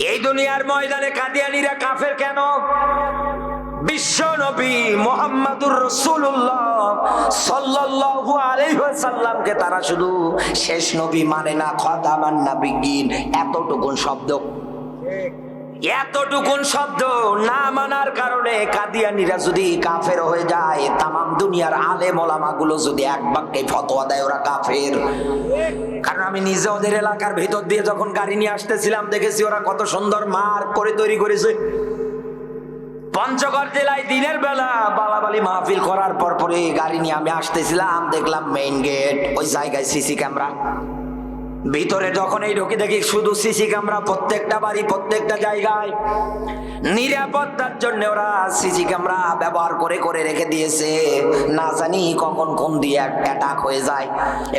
এই দুনিয়ার ময়দানে কাদিয়ানীরা কাফের কেন? বিশ্ব নবী মুহাম্মদুর রাসূলুল্লাহ সাল্লাল্লাহু আলাইহি ওয়াসাল্লামকে তারা শুধু শেষ নবী মানে না, খাতামান নাবিয়্যিন। এতটুকুন শব্দ না মানার কারণে কাদিয়ানীরা যদি কাফের হয়ে যায়, তামাম দুনিয়ার আলেম ওলামা গুলো যদি এক বাক্যে ফতোয়া দেয় ওরা কাফের। কারণ আমি নিজে ওদের এলাকার ভিতর দিয়ে যখন গাড়ি নিয়ে আসতেছিলাম দেখেছি ওরা কত সুন্দর মার্ক করে তৈরি করেছে। পঞ্চগড় জেলায় দিনের বেলা বালাবালি মাহফিল করার পরে গাড়ি নিয়ে আমি আসতেছিলাম, দেখলাম মেইন গেট ওই জায়গায় সিসি ক্যামেরা। ভিতরে যখন এই ঢুকে দেখি শুধু সিসি ক্যামেরা, প্রত্যেকটা বাড়ি প্রত্যেকটা জায়গায়। নিরাপত্তার জন্য ওরা সিসি ক্যামেরা ব্যবহার করে করে রেখে দিয়েছে, না জানি কখন কোন দিয়ে অ্যাটাক হয়ে যায়।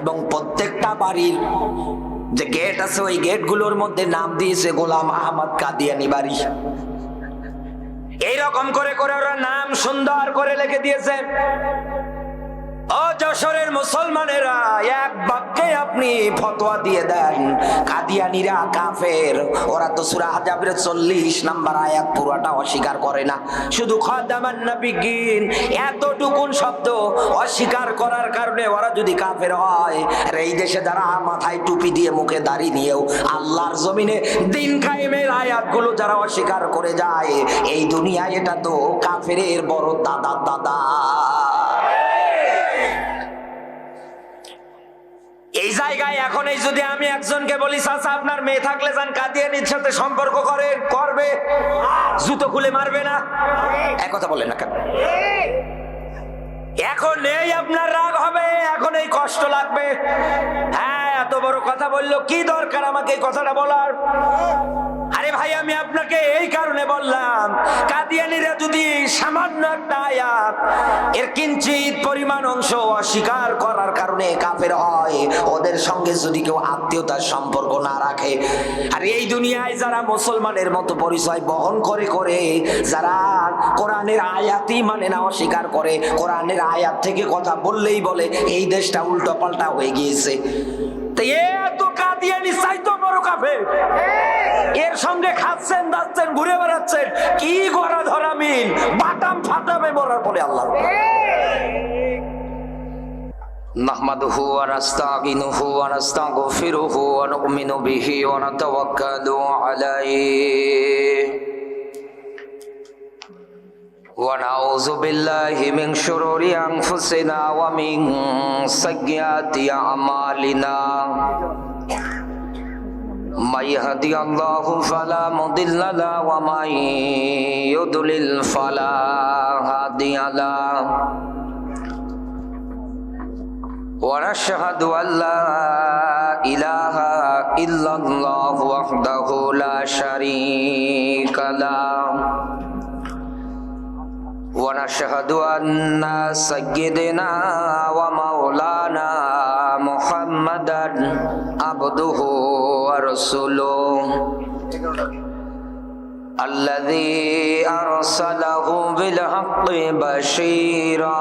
এবং প্রত্যেকটা বাড়ির যে গেট আছে ওই গেটগুলোর মধ্যে নাম দিয়েছে গোলাম আহমদ কাদিয়ানী বাড়ি। এইরকম করে করে ওরা নাম সুন্দর করে লিখে দিয়েছে। ও যশোরের মুসলমানেরা, এক বাক্যে আপনি ফতোয়া দিয়ে দেন কাদিয়ানীরা কাফের। ওরা তো সূরা আহজাবের 40 নম্বর আয়াত পুরোটা অস্বীকার করে না, শুধু খাতামান নাবিয়্যিন এতটুকুন শব্দ অস্বীকার করার কারণে ওরা যদি কাফের হয়, আর এই দেশে যারা মাথায় টুপি দিয়ে মুখে দাড়ি নিয়েও আল্লাহর জমিনে দিন কায়েমের আয়াতগুলো যারা অস্বীকার করে যায়, এই দুনিয়ায় এটা তো কাফেরের বড় দাদা দাদা। এই জায়গায় এখন এই যদি আমি একজনকে বলি চাচা আপনার মেয়ে থাকলে যান কাদিয়ানীর সাথে সম্পর্ক করবে, জুতো খুলে মারবে না? এক কথা বলেন না কেন? এখন এই আপনার রাগ হবে, এখন এই কষ্ট লাগবে। হ্যাঁ, এত বড় কথা বললো, কি দরকার আমাকে এই কথাটা বলার? আরে ভাই, আমি আপনাকে এই কারণে বললাম, কাদিয়ানীরা যদি সামান্য একটা আয়াত এর কিঞ্চিত পরিমাণ অংশ অস্বীকার করার কারণে কাফের হয়, ওদের সঙ্গে যদি কেউ আত্মীয়তার সম্পর্ক না রাখে, আর এই দুনিয়ায় যারা মুসলমানের মতো পরিচয় বহন করে করে যারা কোরআনের আয়াতই মানে না, অস্বীকার করে, কোরআনের আয়াত থেকে কথা বললেই বলে, এই দেশটা উল্টো পাল্টা হয়ে গিয়েছে। এত কাদিয়ানী চাইতো বড় কাফের, এর সঙ্গে খাচ্ছেন দাচ্ছেন ঘুরে বেড়াচ্ছেন, কি গড়া ধরা মিল, বাটাম ফাটাবে বলার পরে আল্লাহ। নাহমাদুহু ওয়া নাস্তাঈনুহু ওয়া নাস্তাগফিরুহু ওয়া নু'মিনু বিহি ওয়া নাতাওয়াক্কালু আলাইহি ওয়া নাউযু বিল্লাহি মিন শুরুরি আনফুসিনা ওয়া মিন সাইয়্যাতি আমালিনা। من يهدي الله فلا مضل له ومن يضلل فلا هادي له ونشهد أن لا إله إلا الله وحده لا شريك له ونشهد أن سيدنا ومولانا محمدا عبده ورسوله الذي أرسله بالحق بشيرا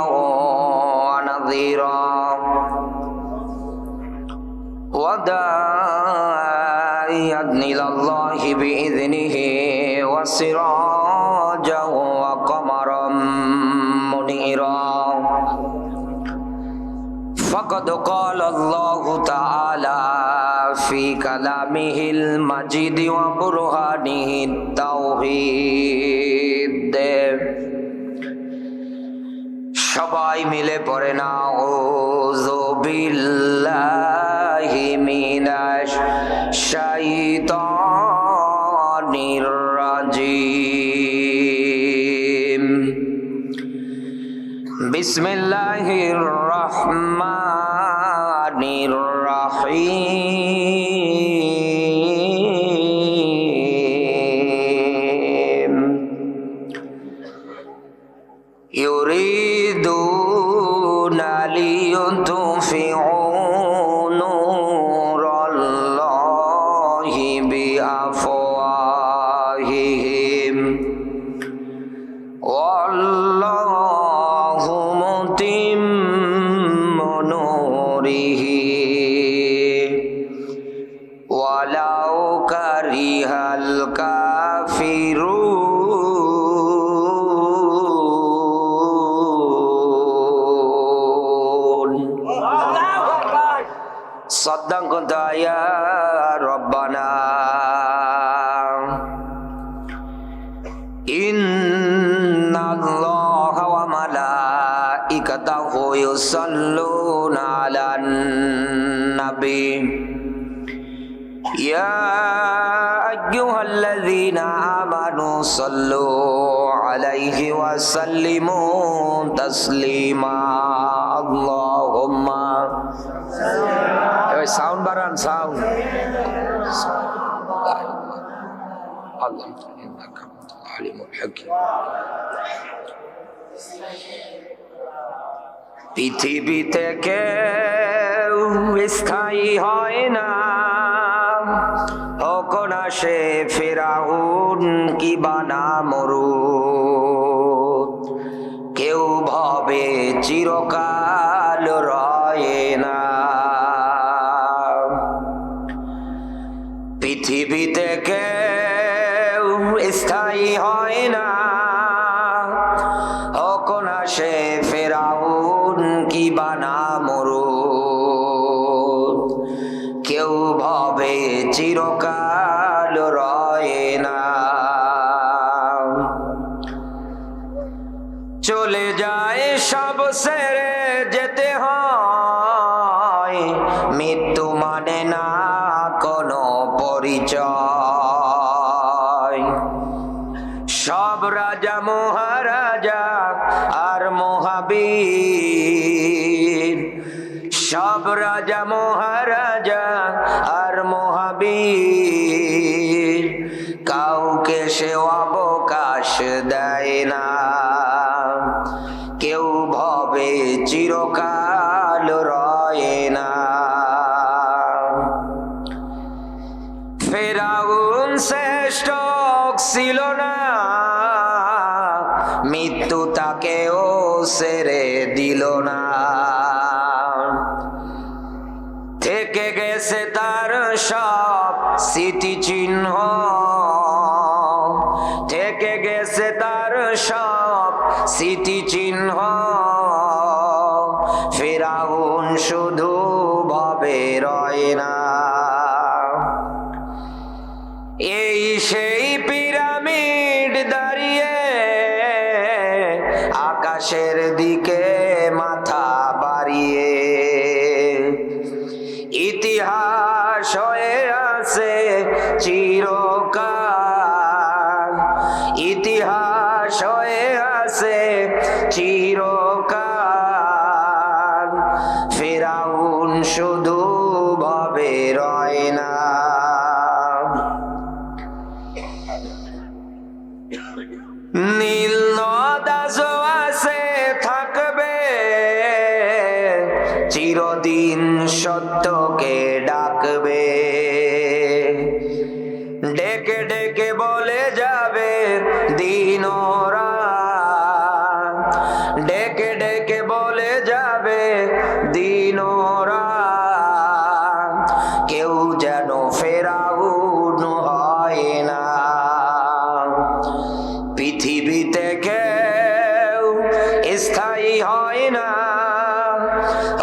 ونذيرا وداعيا إلى الله بإذنه وسراجا وقمرا منيرا فقد قال الله تعالى في كلامه المجيد وبرهانه التوحيد সবাই মিলে পড়ে না আউযু বিল্লাহি মিনাশ শাইতানির রাজিম বিসমিল্লাহির রহমানির রহিম ইউরিদুনা লিয়ুতফিউ নূরাল্লাহি বিআফওয়াহিহিম ওয়াল্লাহু মুতিম্মু নূরিহি কাফিরুন। সাদাকাতা ইয়া রাব্বানা। ইন্নাল্লাহা ওয়া মালাইকাতাহু ইউসাল্লুনা আলান নাবী ইয়া আইয়ুহাল্লাযীনা আমানু সাল্লু আলাইহি ওয়া সাল্লিমু তাসলিমা। আল্লাহুম্মা সাউন্ড বাড়ান, সাউন্ড। পৃথিবীতে কেউ স্থায়ী হয় না, হোক না সে ফিরাউন কি বানা মরুদ, কেউ ভাবে চিরকাল রয়ে না। পৃথিবীতে কেউ স্থায়ী হয় না, হোক না সে ফিরাউন কি বানা মরুদ, কেউ ভাবে চিরকাল রয়ে না। চলে যায় সব ছেড়ে যেতে হয়, মৃত্যু মানে না কোনো পরিচয়। সব রাজা মহারাজা আর মহাবীর, সব রাজা মহারাজা আর মহাবীর, কাউকে সে অবকাশ দেয় না, কেউ ভবে চিরকাল রয়ে না। ফিরাউন শ্রেষ্ঠ ছিল না, মৃত্যু তাকেও ছেড়ে দিল না। থেকে গেছে তার সব স্মৃতিচিহ্ন, থেকে গেছে তার সব স্মৃতিচিহ্ন। ফিরাউন শুধু ভাবে রয় না। এই সেই পিরামিড দাঁড়িয়ে আকাশের দিকে মাথা বাড়িয়ে, ইতিহাস হয়ে আছে চিরকাল, ইতিহাস হয়ে আছে চিরকাল। ফিরাউন শুধু ভাবে রয় না। নীল নদাজও আছে থাকবে, চিরদিন সত্যকে ডাকবে। ডেকে ডেকে বলে যাবে দিন রাত, ডেকে ডেকে বলে যাবে দিন রাত। কেউ যেন ফেরাউন হয় না। পৃথিবীতে কেউ স্থায়ী হয় না,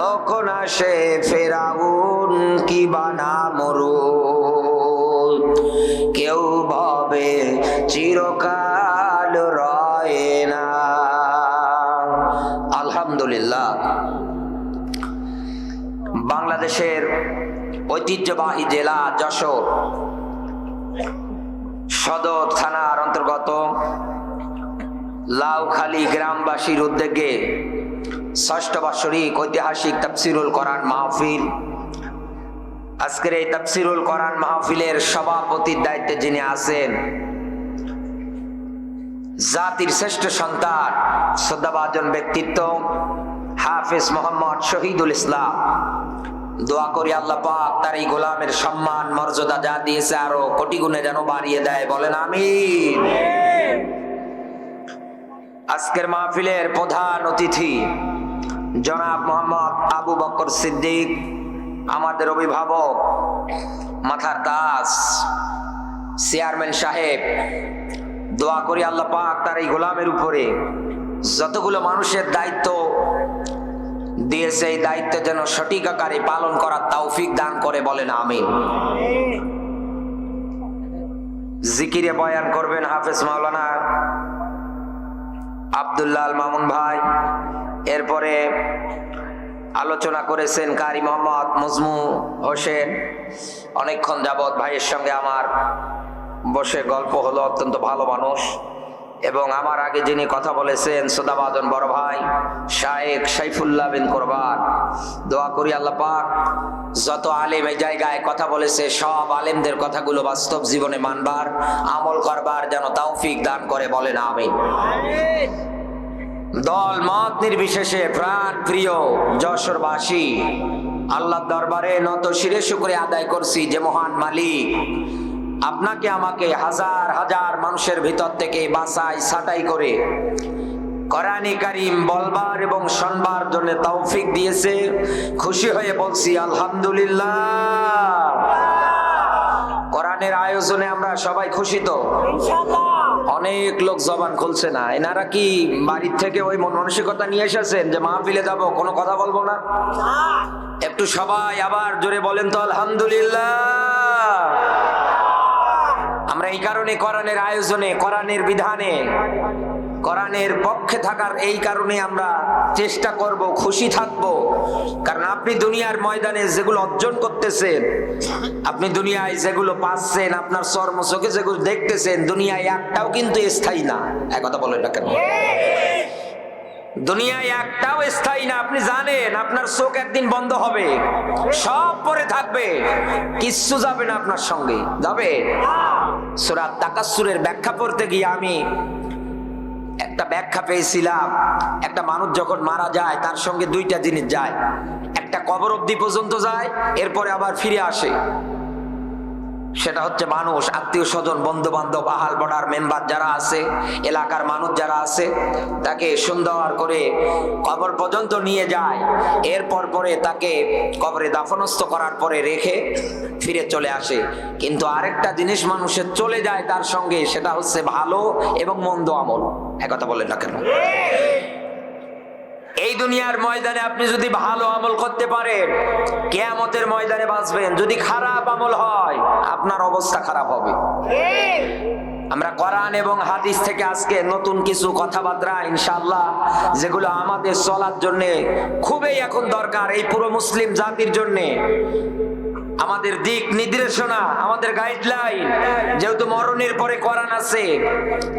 হোক না সে ফেরাউন কি বানা মরুদ, কেউ ভাবে চিরকাল রয়ে না। আলহামদুলিল্লাহ, বাংলাদেশের ঐতিহ্যবাহী জেলা যশোর সদর থানার অন্তর্গত লাউখালী গ্রামবাসীর উদ্যোগে ষষ্ঠ বার্ষিক ঐতিহাসিক তাফসিরুল কোরআন মাহফিল। আজকের এই তাফসিরুল কোরআন মাহফিলের সভাপতির দায়িত্বে যিনি আছেন, জাতির শ্রেষ্ঠ সন্তান শ্রদ্ধাভাজন ব্যক্তিত্ব হাফেজ মোহাম্মদ শহীদুল ইসলাম। দোয়া করি আল্লাহ পাক তার এই গোলামের সম্মান মর্যাদা যা দিয়েছে আরো কোটি গুণে যেন বাড়িয়ে দেয়, বলেন আমিন। আজকের মাহফিলের প্রধান অতিথি জনাব মোহাম্মদ আবু বকর সিদ্দিক, আমাদের অভিভাবক, মাথার তাজ, চেয়ারম্যান সাহেব, দোয়া করি আল্লাহ পাক তার এই গোলামের উপরে যতগুলো মানুষের দায়িত্ব দিয়েছে এই দায়িত্ব যেন সঠিক আকারে পালন করার তৌফিক দান করে, বলেন আমিন। জিকিরে বয়ান করবেন হাফেজ মাওলানা আব্দুল্লাহ আল মামুন ভাই। এরপরে আলোচনা করেছেন কারি মোহাম্মদ মজমু হোসেন। অনেকক্ষণ যাবৎ ভাইয়ের সঙ্গে আমার বসে গল্প হলো, অত্যন্ত ভালো মানুষ। এবং আমার আগে যিনি কথা বলেছেন সুদাবাদন বড় ভাই শায়েখ সাইফুল্লাহ বিন কোরবান, দোয়া করি আল্লাহ পাক যত আলেম এই জায়গায় কথা বলেছে সব আলেমদের কথাগুলো বাস্তব জীবনে মানবার, আমল করবার যেন তৌফিক দান করে, বলেন আমিন। দল মত নির্বিশেষে প্রাণ প্রিয় যশোরবাসী আল্লাহর দরবারে নত শিরে শুকরিয়া আদায় করছি যে মহান মালিক আপনাকে আমাকে হাজার হাজার মানুষের ভিতর থেকে বাছাই ছাঁটাই করে কোরআনে কারীম বলবার এবং শুনবার জন্য তৌফিক দিয়েছে। খুশি হয়ে বলছি আলহামদুলিল্লাহ। কোরআনের আয়োজনে আমরা সবাই খুশি তো ইনশাআল্লাহ। অনেক লোক জবান খুলছে না, এনারা কি বাড়ির থেকে ওই মন মানসিকতা নিয়ে এসেছেন যে মাহফিলে যাব কোনো কথা বলবো না? একটু সবাই আবার জোরে বলেন তো আলহামদুলিল্লাহ। আমরা এই কারণে কোরআনের আয়োজনে, কোরআনের বিধানে, কোরআনের পক্ষে থাকার এই কারণে আমরা চেষ্টা করব, খুশি থাকব। কারণ আপনি দুনিয়ার ময়দানে যেগুলো অর্জন করতেছেন, আপনি দুনিয়ায় যেগুলো পাচ্ছেন, আপনার চর্ম চোখে যেগুলো দেখতেছেন, দুনিয়ায় একটাও কিন্তু স্থায়ী না। এক কথা বলেন না কেন? দুনিয়ায় একটাও স্থায়ী না। আপনি জানেন আপনার চোখ একদিন বন্ধ হবে, সব পরে থাকবে, কিচ্ছু যাবে না আপনার সঙ্গে। যাবে? সূরা তাকাসসুরের ব্যাখ্যা পড়তে গিয়ে আমি একটা ব্যাখ্যা পেয়েছিলাম, একটা মানুষ যখন মারা যায় তার সঙ্গে দুইটা জিনিস যায়, একটা কবর অবধি পর্যন্ত যায়, এরপরে আবার ফিরে আসে। সেটা হচ্ছে মানুষ, আত্মীয় স্বজন, বন্ধু বান্ধব, আহাল বড়ার মেম্বার যারা আছে, এলাকার মানুষ যারা আছে, তাকে সুন্দর করে কবর পর্যন্ত নিয়ে যায়। এরপর পরে তাকে কবরে দাফনস্থ করার পরে রেখে ফিরে চলে আসে। কিন্তু আরেকটা জিনিস মানুষের চলে যায় তার সঙ্গে, সেটা হচ্ছে ভালো এবং মন্দ আমল। একথা বলেন না কেন? এই দুনিয়ার ময়দানে আপনি যদি ভালো আমল করতে পারেন, কিয়ামতের ময়দানে বাঁচবেন। যদি খারাপ আমল হয় আপনার অবস্থা খারাপ হবে। আমরা কোরআন এবং হাদিস থেকে আজকে নতুন কিছু কথাবার্তা ইনশাআল্লাহ, যেগুলো আমাদের চলার জন্য খুবই এখন দরকার, এই পুরো মুসলিম জাতির জন্য আমাদের দিক নির্দেশনা, আমাদের গাইডলাইন। যেহেতু মরণের পরে কোরআন আছে,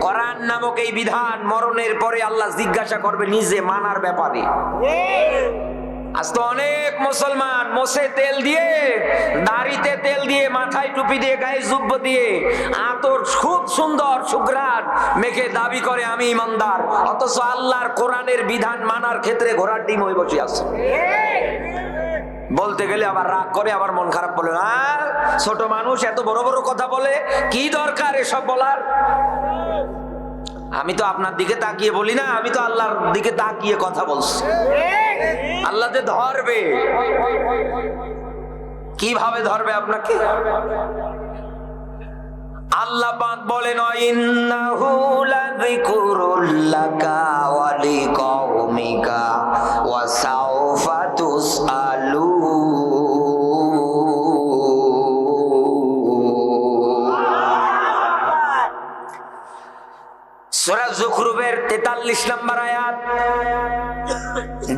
কোরআন নামক এই বিধান মরণের পরে আল্লাহ জিজ্ঞাসা করবে নিজে মানার ব্যাপারে। আজ তো অনেক মুসলমান মোছে তেল দিয়ে, দাড়িতে তেল দিয়ে, মাথায় টুপি দিয়ে, গায়ে জুব্ব দিয়ে, আতর খুব সুন্দর সুঘ্রাণ মেখে দাবি করে আমি ইমানদার, অথচ আল্লাহর কোরআনের বিধান মানার ক্ষেত্রে ঘোড়ার ডিম হয়ে বসে আছে। বলতে গেলে আবার রাগ করে, আবার মন খারাপ বলে, আর ছোট মানুষ এত বড় বড় কথা বলে, কি দরকার এসব বলার? আমি তো আপনার দিকে তাকিয়ে বলি না, আমি তো আল্লাহর দিকে তাকিয়ে কথা বলছি। আল্লাহ যে ধরবে, কিভাবে ধরবে আপনাকে? আল্লাহ পাক বলেন ইন্নাহু লাযিকরুল লাকা ওয়া লিকাওমিকা ওয়া সাওফা তুসআলুন। সূরা যুখরুফের 43 নম্বর আয়াত।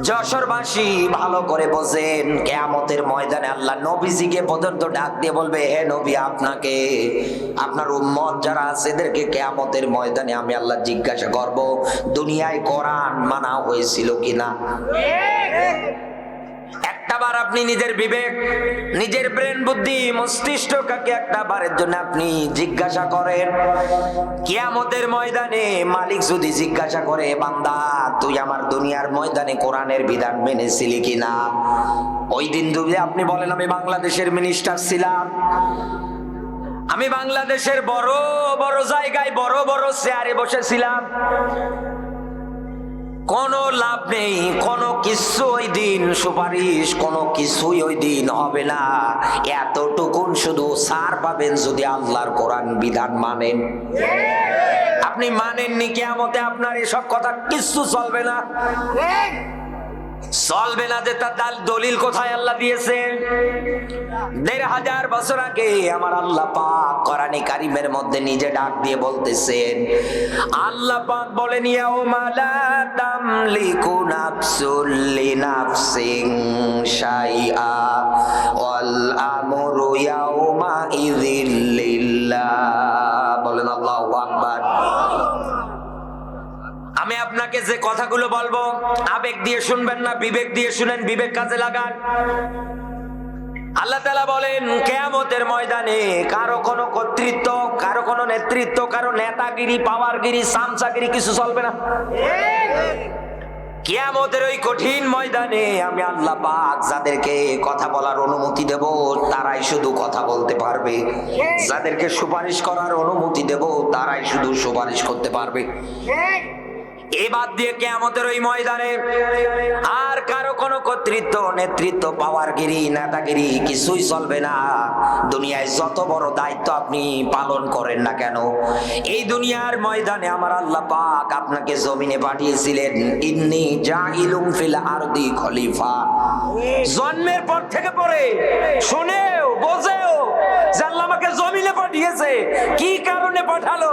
যশোরবাসী ভালো করে বোঝেন, কিয়ামতের ময়দানে আল্লাহ নবীজিকে পর্যন্ত ডাক দিয়ে বলবে, হে নবী, আপনাকে, আপনার উম্মত যারা আছে এদেরকে কিয়ামতের ময়দানে আমি আল্লাহ জিজ্ঞাসা করব, দুনিয়ায় কোরআন মানা হয়েছিল কিনা। একটাবার আপনি নিজের বিবেক, নিজের ব্রেন বুদ্ধি মস্তিষ্ককে একটা বারের জন্য আপনি জিজ্ঞাসা করেন, কিয়ামতের ময়দানে মালিক যদি জিজ্ঞাসা করে, বান্দা তুই আমার দুনিয়ার ময়দানে কোরআনের বিধান মেনেছিলি কিনা? ওই দিন যদি আপনি বলেন আমি বাংলাদেশের মিনিস্টার ছিলাম, আমি বাংলাদেশের বড় বড় জায়গায় বড় বড় চেয়ারে বসেছিলাম, কোনো লাভ নেই, কোনো কিছু ওই দিন সুপারিশ কোনো কিছুই ওই দিন হবে না। এতটুকুন শুধু ছাড় পাবেন যদি আল্লাহর কোরআন বিধান মানেন। আপনি মানেননি, কিয়ামতে আপনার এসব কথা কিছু চলবে না, চলবে না। যে তার দলিল কোথায় আল্লাহ দিয়েছে? ১৫০০ বছর আগে আমার আল্লাহ পাক কোরআনে কারিমের মধ্যে নিজে ডাক দিয়ে বলতেছেন, আল্লাহ পাক বলেন, ইয়াউমা লা তামলিকু নাফসুল লিনাফসিন শাইআ ওয়াল আমরু ইয়াউমা ইযিল লিল্লাহ। বলেন আল্লাহু আকবার। আমি আপনাকে যে কথাগুলো বলবো আবেগ দিয়ে শুনবেন না, বিবেক দিয়ে শুনেন, বিবেক কাজে লাগান। আল্লাহ তাআলা বলেন, কিয়ামতের ময়দানে কারো কোনো কর্তৃত্ব, কারো কোনো নেতৃত্ব, কারো নেতাগিরি, পাওয়ারগিরি, সামচাগিরি কিছু চলবে না। কিয়ামতের ওই কঠিন ময়দানে আমি আল্লাহ পাক যাদেরকে কথা বলার অনুমতি দেব তারাই শুধু কথা বলতে পারবে, যাদেরকে সুপারিশ করার অনুমতি দেব তারাই শুধু সুপারিশ করতে পারবে। এই বাদ দিয়ে কিয়ামতের ওই ময়দানে আর কারো কোনো কর্তৃত্ব, নেতৃত্ব, পাওয়ারগিরি, নেতাগিরি কিছুই চলবে না। দুনিয়ায় যত বড় দায়িত্ব আপনি পালন করেন না কেন, এই দুনিয়ার ময়দানে আমার আল্লাহ পাক আপনাকে জমিনে পাঠিয়েছিলেন, ইন্নী জাইলুম ফিল আরদি খলিফা। জন্মের পর থেকে পরে শুনেও বোঝেও যে আল্লাহ আমাকে জমিনে পাঠিয়েছে। কি কারণে পাঠালো,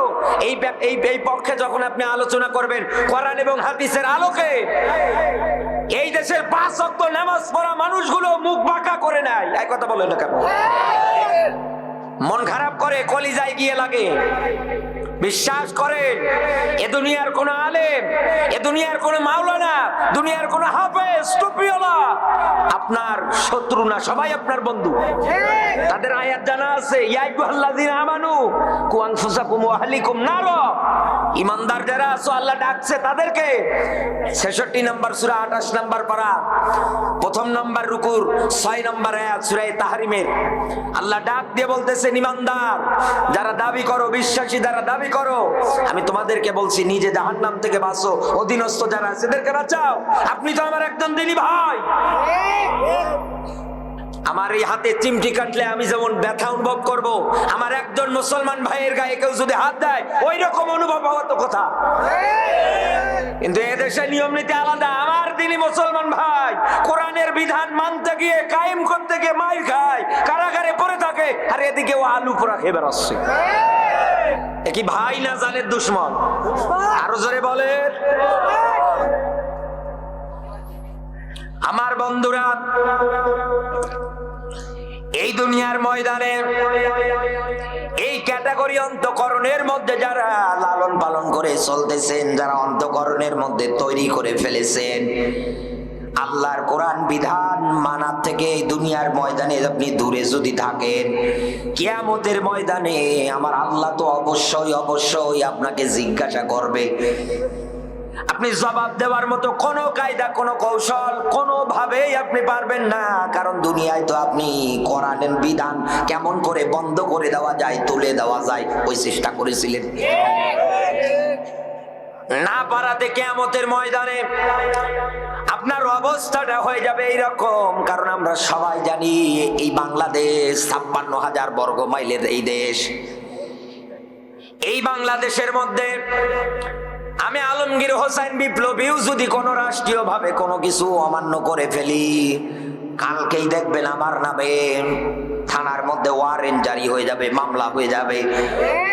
এই পক্ষে যখন আপনি আলোচনা করবেন কোরআন এবং হাদিসের আলোকে, এই দেশের 5 ওয়াক্ত নামাজ পড়া মানুষগুলো মুখ বাঁকা করে নেয়। এই কথা বলেন না কেন? মন খারাপ করে, কলিজায় গিয়ে লাগে। বিশ্বাস করেন, এ দুনিয়ার কোন আলেম, এ দুনিয়ার কোন মাওলানা, দুনিয়ার কোন হাফেজ, টুপিওয়ালা আপনার শত্রু না, সবাই আপনার বন্ধু। তাদের আয়াত জানা আছে, ইয়া আইয়ুহাল্লাযীনা আমানু কু আনফুসাকুম ওয়া আহলিকুম নার। ঈমানদার যারা আছো আল্লাহ ডাকছে তাদেরকে। 66 নম্বর সূরা 28 নম্বর পারা, 1 নম্বর রুকুর 6 নম্বর আয়াত সূরা তাহরিমের আল্লাহ ডাক দিয়ে বলতেছেন, ঈমানদার যারা দাবি করো, বিশ্বাসী যারা দাবি করো, আমি তোমাদেরকে বলছি নিজে জাহান্নাম থেকে বাঁচো, অধীনস্থ যারা আছে এদেরকে বাঁচাও। আপনি তো আমার একজন দিনী ভাই। আমার এই হাতে চিমটি কাটলে আমি যেমন ব্যথা অনুভব করব, আমার একজন মুসলমান ভাইয়ের গায়ে কেউ যদি হাত দেয় ওই রকম অনুভব হওয়ার তো কথা। কিন্তু এদেশে নিয়ম নীতি আলাদা। আমার দিনী মুসলমান ভাই কোরআনের বিধান মানতে গিয়ে, কায়েম করতে গিয়ে মাইর খায়, কারাগারে পড়ে থাকে, আর এদিকে ও আলু পোড়া খেয়ে বেড়াচ্ছে। কি ভাই না জানের দুশ্মন? আরো জোরে বলে। আমার বন্ধুরা, এই দুনিয়ার ময়দানে এই ক্যাটাগরি অন্তঃকরণের মধ্যে যারা লালন পালন করে চলতেছেন, যারা অন্তঃকরণের মধ্যে তৈরি করে ফেলেছেন, আল্লাহর কোরআন বিধান মানার থেকে এই দুনিয়ার ময়দানে আপনি দূরে যদি থাকেন, কিয়ামতের ময়দানে আমার আল্লাহ তো অবশ্যই অবশ্যই আপনাকে জিজ্ঞাসা করবে। আপনি জবাব দেওয়ার মতো কোনো কায়দা, কোনো কৌশল কোনোভাবেই আপনি পারবেন না। কারণ দুনিয়ায় তো আপনি কোরআনের বিধান কেমন করে বন্ধ করে দেওয়া যায়, তুলে দেওয়া যায়, ওই চেষ্টা করেছিলেন। না পারাতে কিয়ামতের ময়দানে আপনার অবস্থাটা হয়ে যাবে এইরকম। কারণ আমরা সবাই জানি এই বাংলাদেশ 56,000 বর্গ মাইলের এই দেশ। এই বাংলাদেশের মধ্যে আমি আলমগীর হোসেন বিপ্লবীও যদি কোনো রাষ্ট্রীয় ভাবে কোনো কিছু অমান্য করে ফেলি, কালকেই দেখবেন আমার নামে থানার মধ্যে ওয়ারেন্ট জারি হয়ে যাবে, মামলা হয়ে যাবে।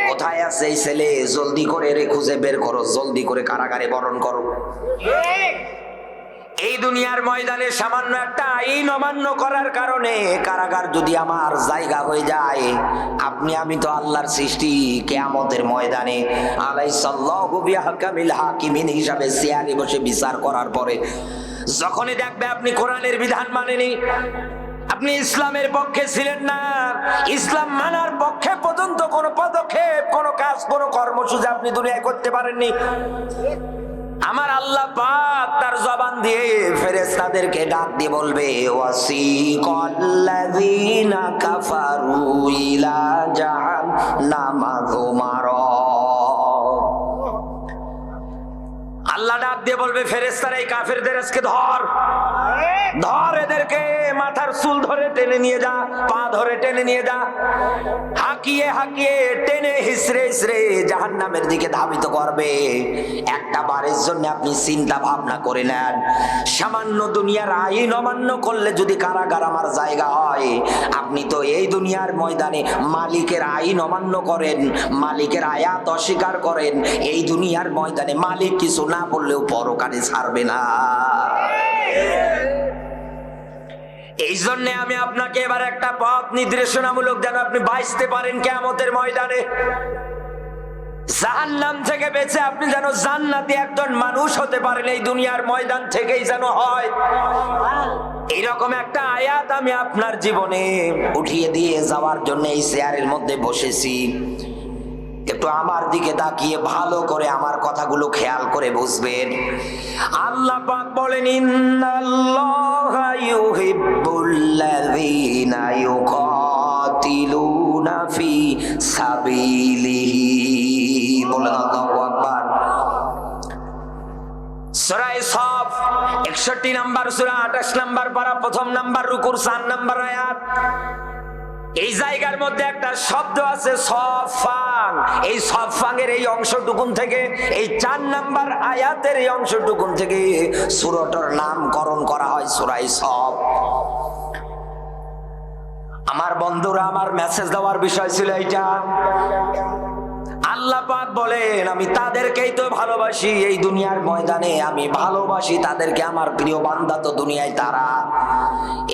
কোথায় আছে এই ছেলে, জলদি করে রে খুঁজে বের করো, জলদি করে কারাগারে বরণ করো। এই দুনিয়ার ময়দানে সামান্য একটা আইন অমান্য করার কারণে কারাগার যদি আমার জায়গা হয়ে যায়, আপনি আমি তো আল্লাহর সৃষ্টি। কিয়ামতের ময়দানে আলাইসাল্লাহু বিহাকামিল হাকিমিন হিসাবে চেয়ারে বসে বিচার করার পরে যখনই দেখবে আপনি কোরআনের বিধান মানেনি, আপনি ইসলামের পক্ষে ছিলেন না, ইসলাম মানার পক্ষে পর্যন্ত কোনো পদক্ষেপ, কোনো কাজ, কোনো কর্মসূচি আপনি দুনিয়ায় করতে পারেননি, আমার আল্লাহ পাক তার জবান দিয়ে ফেরেশতাদেরকে ডাক দিয়ে বলবে, ওয়াসিকাল্লাযীনা কাফারু ইলা জাহান্নামা যুমারা। আল্লাহ আল্লাহ ডাক দিয়ে বলবে, ফেরেশতারা এই কাফেরদের আজকে ধর, ধর এদেরকে, মাথার চুল ধরে টেনে নিয়ে যা, পা ধরে টেনে নিয়ে যা, হাঁকিয়ে হাঁকিয়ে টেনে হিসড়ে হিসড়ে জাহান্নামের দিকে ধাবিত করবে। একটা বারের জন্য আপনি চিন্তা ভাবনা করে নেন, সামান্য দুনিয়ার আইন অমান্য করলে যদি কারাগার আমার জায়গা হয়, আপনি তো এই দুনিয়ার ময়দানে মালিকের আইন অমান্য করেন, মালিকের আয়াত অস্বীকার করেন, এই দুনিয়ার ময়দানে মালিক কিছু না বললেও পরকালে ছাড়বে না। এই জন্য আমি আপনাকে এবার একটা পথ নির্দেশনামূলক যেন আপনি বাঁচতে পারেন কিয়ামতের ময়দানে, জাহান্নাম থেকে বেঁচে আপনি যেন জান্নাতি একজন মানুষ হতে পারেন, এই দুনিয়ার ময়দান থেকেই যেন হয়। এইরকম একটা আয়াত আমি আপনার জীবনে উঠিয়ে দিয়ে যাওয়ার জন্য এই চেয়ারের মধ্যে বসেছি। একটু আমার দিকে তাকিয়ে ভালো করে আমার কথাগুলো খেয়াল করে বুঝবেন। আল্লাহ পাক বলেন, ইন্নাল্লাহা ইউহিব্বুল্লাযীনা ইউকাতিলুনা ফি সাবিলিহি। বলেন আল্লাহু আকবার। সূরা সফ 61 নম্বর সূরা, 28 নম্বর পারা, প্রথম নম্বর রুকুর 4 নম্বর আয়াত। এই জায়গার মধ্যে একটা শব্দ আছে সফাং। এই সফাংয়ের এই অংশটুকুন থেকে, এই 4 নাম্বার আয়াতের এই অংশটুকুন থেকে সূরাটার নামকরণ করা হয় সূরা সফ। আমার বন্ধুরা, আমার মেসেজ দেওয়ার বিষয় ছিল এইটা। আল্লাহ পাক বলেন, আমি তাদেরকেই তো ভালোবাসি, এই দুনিয়ার ময়দানে আমি ভালোবাসি তাদেরকে, আমার প্রিয় বান্দা তো দুনিয়ায় তারা।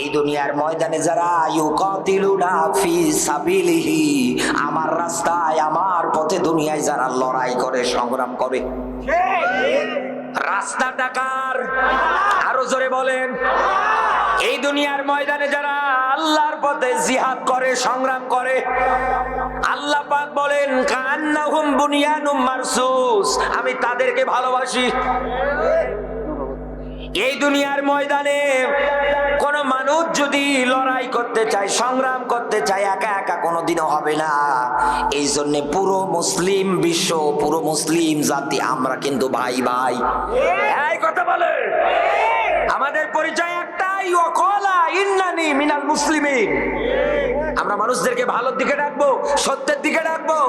এই দুনিয়ার ময়দানে যারা ইউকাতিলুনা ফি সাবিলিহি, আমার রাস্তায় আমার পথে দুনিয়ায় যারা লড়াই করে, সংগ্রাম করে, রাস্তাটা কার? আরো জোরে বলেন। এই দুনিয়ার ময়দানে যারা আল্লাহর পথে জিহাদ করে, সংগ্রাম করে, আল্লাহ পাক বলেন, কান্নাহুম বুনিয়ানুম মারসুস, আমি তাদেরকে ভালোবাসি। এই দুনিয়ার ময়দানে কোন মানুষ যদি লড়াই করতে চায়, সংগ্রাম করতে চায়, একা একা কোনোদিনও হবে না। এই জন্য পুরো মুসলিম বিশ্ব, পুরো মুসলিম জাতি আমরা কিন্তু ভাই ভাই। এই কথা বলে আমাদের পরিচয় একটাই, ওয়াকালা ইন্নানি মিনাল মুসলিমিন। আমরা মানুষদেরকে ভালোর দিকে ডাকবো, সত্যের দিকে ডাকবো।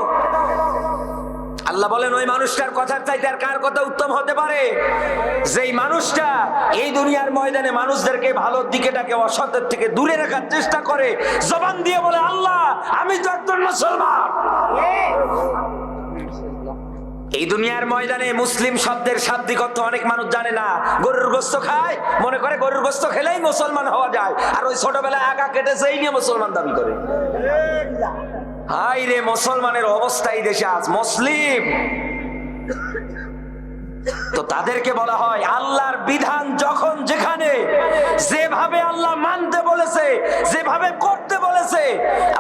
আল্লাহ বলেন, ওই মানুষটার কথার চাইতে আর কার কথা উত্তম হতে পারে? যেই মানুষটা এই দুনিয়ার ময়দানে মানুষদেরকে ভালোর দিকে ডাকে, অসত্যের থেকে দূরে রাখার চেষ্টা করে, জবান দিয়ে বলে, আল্লাহ আমি তো একজন মুসলমান। এই দুনিয়ার ময়দানে মুসলিম শব্দের শাব্দিক অর্থ অনেক মানুষ জানে না। গরুর গোশত খায়, মনে করে গরুর গোশত খেলেই মুসলমান হওয়া যায়, আর ওই ছোটবেলায় আগা কেটেছে এই নিয়ে মুসলমান দাবি করে। হাই রে, মুসলমানের অবস্থা এই দেশে আজ মুসলিম। তো তাদেরকে বলা হয়, আল্লাহর বিধান যখন যেখানে যেভাবে আল্লাহ মানতে বলেছে, যেভাবে করতে বলেছে,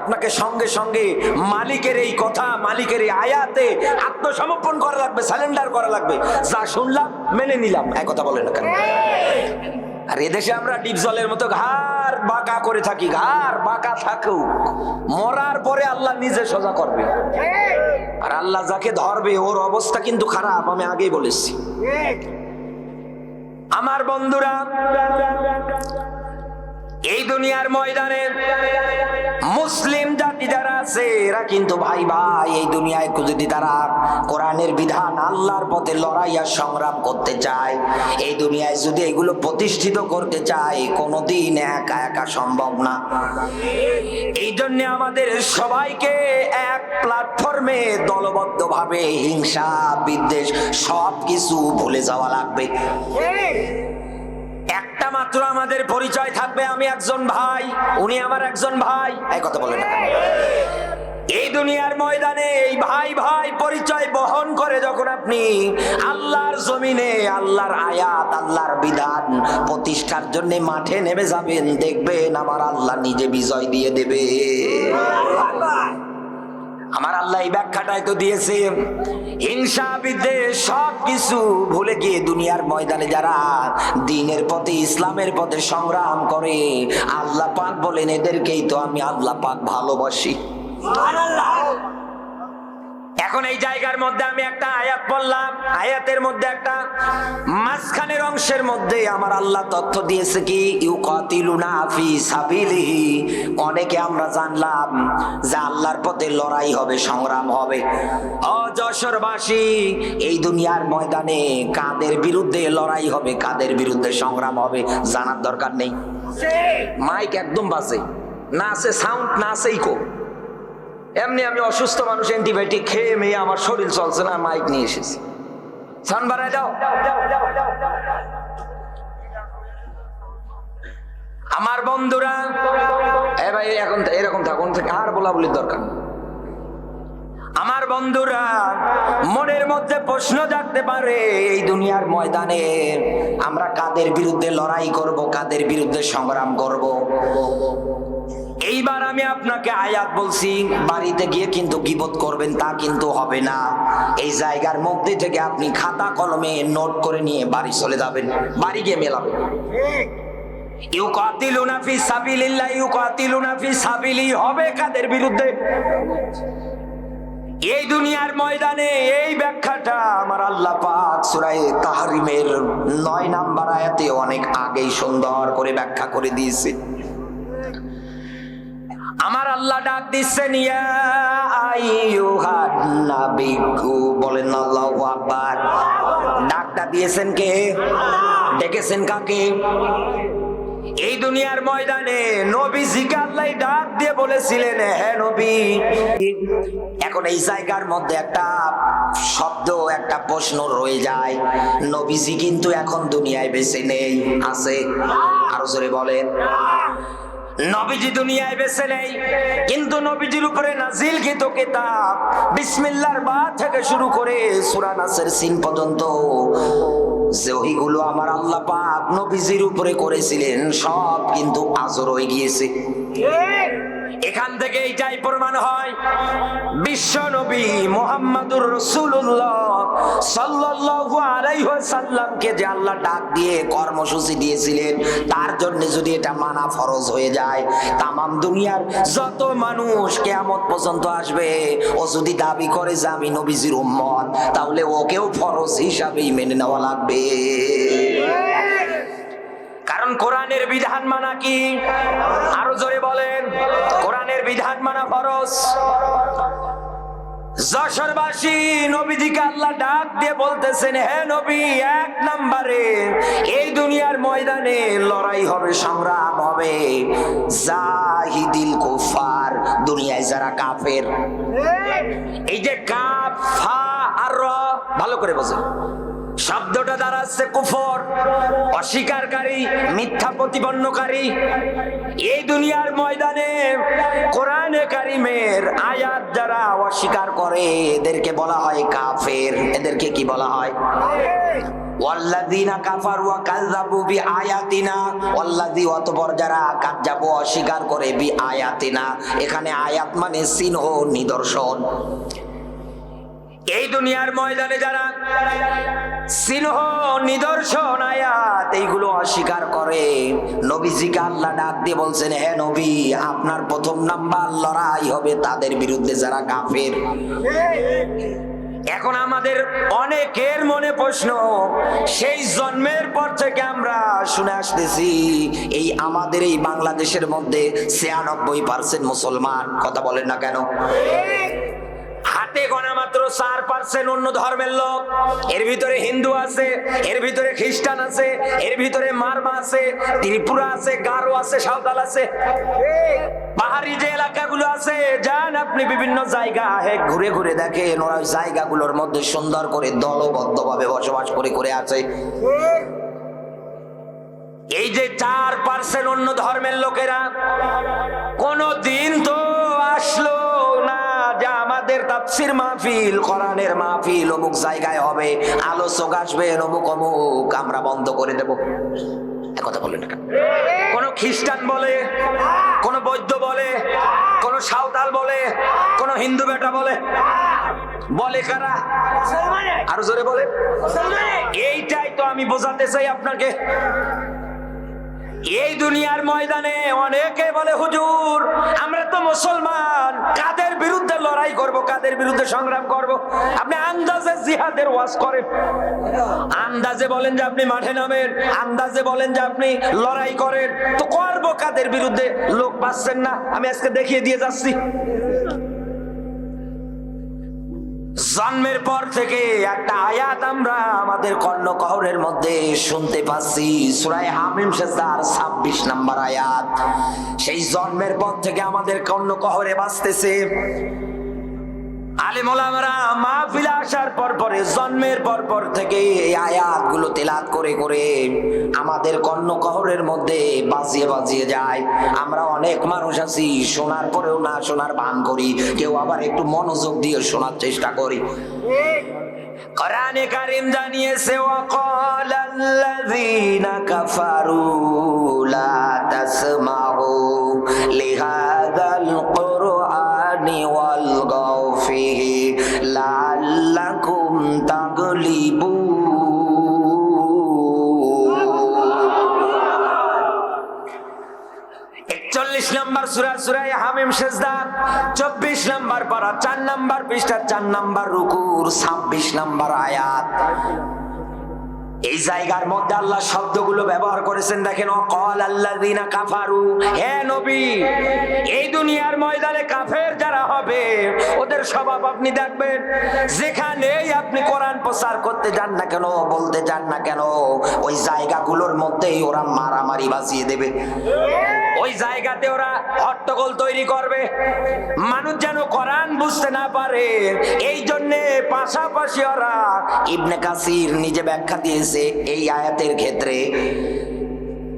আপনাকে সঙ্গে সঙ্গে মালিকের এই কথা, মালিকের এই আয়াতে আত্মসমর্পণ করা লাগবে, সারেন্ডার করা লাগবে। যা শুনলাম মেনে নিলাম, এক কথা বলে না কেন? আর এদেশে আমরা ডিপ জলের মতো ঘাড় বাঁকা করে থাকি। ঘাড় বাঁকা থাকুক, মরার পরে আল্লাহ নিজে সোজা করবে। আর আল্লাহ যাকে ধরবে ওর অবস্থা কিন্তু খারাপ, আমি আগেই বলেছি। আমার বন্ধুরা, এই দুনিয়ার ময়দানে মুসলিম জাতি যারা আছে এরা কিন্তু ভাই ভাই। এই দুনিয়ায় যদি তারা কোরআনের বিধান, আল্লাহর পথে লড়াই আর সংগ্রাম করতে চায়, এই দুনিয়ায় যদি এগুলো প্রতিষ্ঠিত করতে চায়, কোনোদিন একা একা সম্ভব না। এই জন্য আমাদের সবাইকে এক প্ল্যাটফর্মে দলবদ্ধভাবে হিংসা, বিদ্বেষ সবকিছু ভুলে যাওয়া লাগবে। একটা মাত্র আমাদের পরিচয় থাকবে, আমি একজন ভাই, উনি আমার একজন ভাই। এই কথা বলে না। এই দুনিয়ার ময়দানে এই ভাই ভাই পরিচয় বহন করে যখন আপনি আল্লাহর জমিনে আল্লাহর আয়াত, আল্লাহর বিধান প্রতিষ্ঠার জন্য মাঠে নেমে যাবেন, দেখবেন আমার আল্লাহ নিজে বিজয় দিয়ে দেবে। আমার আল্লাহ এই ব্যাখ্যাটাই তো দিয়েছে। হিংসা, বিদ্বেষ সবকিছু ভুলে গিয়ে দুনিয়ার ময়দানে যারা দ্বীনের পথে, ইসলামের পথে সংগ্রাম করে, আল্লাহ পাক বলেন এদেরকেই তো আমি আল্লাহ পাক ভালোবাসি। এখন এই জায়গার মধ্যে আমি একটা আয়াত বললাম, আয়াতের মধ্যে একটা মাঝখানের অংশের মধ্যে আমার আল্লাহ তথ্য দিয়েছে কি ইউকাতিলুনা ফি সাবিলিহি। অনেকে আমরা জানলাম যে আল্লাহর পথে লড়াই হবে, সংগ্রাম হবে। ও যশোরবাসী, এই দুনিয়ার ময়দানে কাদের বিরুদ্ধে লড়াই হবে, কাদের বিরুদ্ধে সংগ্রাম হবে জানার দরকার নেই। মাইক একদম বাজে না, আছে সাউন্ড না, আছে ইকো। এমনি আমি অসুস্থ মানুষ, অ্যান্টিবায়োটিক খেয়ে মেয়ে আমার শরীর চলছে না, মাইক নিয়ে এসেছি। সাউন্ড বাড়ায় দাও। আমার বন্ধুরা, এ ভাই এখন এরকম থাকুন, আর বলা বলির দরকার। আমার বন্ধুরা, মনের মধ্যে প্রশ্ন জাগতে পারে এই দুনিয়ার ময়দানে আমরা কাদের বিরুদ্ধে লড়াই করব, কাদের বিরুদ্ধে সংগ্রাম করব। এইবার আমি আপনাকে আয়াত বলছি, বাড়িতে গিয়ে কিন্তু গীবত করবেন তা কিন্তু হবে না। এই জায়গার মধ্যে থেকে আপনি খাতা কলমে নোট করে নিয়ে বাড়ি চলে যাবেন, বাড়ি গিয়ে মেলাবেন। ইউকাতিলুনা ফি সাবিলিল্লাহ, ইউকাতিলুনা ফি সাবিলি হবে কাদের বিরুদ্ধে? এই দুনিয়ার ময়দানে এই ব্যাখ্যাটা আমার আল্লাহ পাক সূরা তাহরিমের 9 নাম্বার আয়াতে অনেক আগেই সুন্দর করে ব্যাখ্যা করে দিয়েছে। আমার আল্লাহ ডাক দিচ্ছেন ইয়া আইয়ুহান নাবিয়্যু, বলেন আল্লাহু আকবার। ডাকটা দিয়েছেন কে? ডেকেছেন কাকে? এই দুনিয়ার ময়দানে নবীজিকে আল্লাহ ডাক দিয়ে বলেছিলেন হে নবী। এখন এই জায়গার মধ্যে একটা শব্দ, একটা প্রশ্ন রয়ে যায়, নবীজি কিন্তু এখন দুনিয়ায় বেঁচে নেই, আছে? আরো জোরে বলেন। নবীজি দুনিয়ায় বেঁচে নেই, কিন্তু নবীজির উপরে নাজিলকৃত কিতাব বিসমিল্লাহর বা থেকে শুরু করে সূরা নাসের সিন পর্যন্ত যে ওহীগুলো আমার আল্লাহ পাক নবীজির উপরে করেছিলেন সব কিন্তু আজর হয়ে গিয়েছে। এখান থেকে এইটাই প্রমাণ হয় বিশ্ব নবী মুহাম্মদুর রাসূলুল্লাহ সাল্লাল্লাহু আলাইহি ওয়াসাল্লামকে যে আল্লাহ ডাক দিয়ে কর্মসূচি দিয়েছিলেন, তার জন্য যদি এটা মানা ফরজ হয়ে যায়, তামাম দুনিয়ার যত মানুষ কিয়ামত পর্যন্ত আসবে, ও যদি দাবি করে যে আমি নবীজির উম্মত, তাহলে ওকেও ফরজ হিসাবেই মেনে নেওয়া লাগবে। কারণ কোরআনের বিধান মানা কি? আরো জোরে বলেন। কোরআনের বিধান মানা ফরজ। যশোরবাসী, নবীজিকে আল্লাহ ডাক দিয়ে বলতেছেন হে নবী, এক নম্বরে এই দুনিয়ার ময়দানে লড়াই হবে, সংগ্রাম হবে। জাহিদিল কুফার, দুনিয়ায় যারা কাফের। এই যে কাফ, ফা আর র, ভালো করে বোঝেন। শব্দটা দাঁড়াচ্ছে কুফর, অস্বীকারী, মিথ্যা প্রতিপন্নকারী। এই দুনিয়ার ময়দানে কোরআনে কারিমের আয়াত যারা অস্বীকার করে এদেরকে বলা হয় কাফের। এদেরকে কি বলা হয়? ওয়াল্লাযীনা কাফারু ওয়া কাযযাবু বিআয়াতিনা, ওয়াল্লাযী, অতঃপর যারা কাযযাবু অস্বীকার করে বিআয়াতিনা, এখানে আয়াত মানে চিহ্ন, নিদর্শন। এই দুনিয়ার ময়দানে যারা চিহ্ন, নিদর্শন, আয়াত এইগুলো অস্বীকার করে, নবীজিকে আল্লাহ ডাক দিয়ে বলছেন হে নবী, আপনার প্রথম নাম্বার লড়াই হবে তাদের বিরুদ্ধে যারা কাফের। এখন আমাদের অনেকের মনে প্রশ্ন, সেই জন্মের পর থেকে আমরা শুনে আসতেছি এই আমাদের এই বাংলাদেশের মধ্যে 96% মুসলমান, কথা বলেন না কেন? হাতে গোনা মাত্র 4% অন্য ধর্মের লোক। এর ভিতরে হিন্দু আছে, এর ভিতরে খ্রিস্টান আছে, এর ভিতরে মারমা আছে, ত্রিপুরা আছে, গারো আছে, সাঁওতাল আছে। পাহাড়ি যে এলাকাগুলো আছে, যান আপনি বিভিন্ন জায়গা ঘুরে ঘুরে দেখেন, ওরা জায়গাগুলোর মধ্যে সুন্দর করে দলবদ্ধভাবে বসবাস করে আছে। এই যে 4% অন্য ধর্মের লোকেরা, কোন দিন তো আসলো না যে আমাদের তাফসীর মাহফিল, কোরআনের মাহফিল অমুক জায়গায় হবে, আলোচক আসবেন অমুক অমুক, আমরা বন্ধ করে দেব। কথা বলেন না। কোন খ্রিস্টান বলে, কোন বৌদ্ধ বলে, কোন সাঁওতাল বলে, কোন হিন্দু বেটা বলে, বলে কারা? আরো জোরে বলে। এইটাই তো আমি বোঝাতে চাই আপনাকে। এই দুনিয়ার ময়দানে অনেকে বলে হুজুর আমরা তো মুসলমান, কাদের বিরুদ্ধে লড়াই করব, কাদের বিরুদ্ধে সংগ্রাম করব? আপনি আন্দাজে জিহাদের ওয়াজ করেন, আন্দাজে বলেন যে আপনি মাঠে নামেন, আন্দাজে বলেন যে আপনি লড়াই করেন, তো করব কাদের বিরুদ্ধে? লোক পাচ্ছেন না, আমি আজকে দেখিয়ে দিয়ে যাচ্ছি। জন্মের পর থেকে একটা আয়াত আমরা আমাদের কর্ণকহরের মধ্যে শুনতে পাচ্ছি, সূরা হামিম সেজদার 26 নম্বর আয়াত। সেই জন্মের পর থেকে আমাদের কর্ণকহরে বাজতেছে। আলেম ওলামারা মাহফিলে আসার পরে জন্মের পর থেকে এই আয়াতগুলো তেলাওয়াত করে করে আমাদের কর্ণকহরের মধ্যে বাজিয়ে যায়। আমরা অনেক মানুষ আছি শোনার পরেও না শোনার ভান করি, কেউ আবার একটু মনোযোগ দিয়ে শোনার চেষ্টা করি। কোরআনে কারীম জানিয়েছে, ওয়াকালাল্লাযীনা কাফারু লা তাসমাউ লিহাযাল কুরআনি ওয়ালগাউ ফীহি লাআল্লাকুম তাগলিবুন। 41 নম্বর সূরা, সূরা হামিম সেজদা 24 নম্বর পারা 4 নম্বর পৃষ্ঠা 4 নম্বর রুকুর 26 নম্বর আয়াত। এই জায়গার মধ্যে আল্লাহ শব্দগুলো ব্যবহার করেছেন, দেখেন, ওয়াকালাল্লাযীনা কাফারু, হে নবী, এই দুনিয়ার ময়দানে কাফের যারা হবে ওদের স্বভাব আপনি দেখবেন, যেখানেই আপনি কোরআন প্রচার করতে যান না কেন, বলতে যান না কেন, ওই জায়গাগুলোর মধ্যেই ওরা মারামারি বাজিয়ে দেবে, ওই জায়গাতে ওরা হট্টগোল তৈরি করবে, মানুষ যেন কোরআন বুঝতে না পারে। এই জন্য পাশাপাশি ওরা, ইবনে কাসির নিজে ব্যাখ্যা দিয়েছে এই আয়াতের ক্ষেত্রে,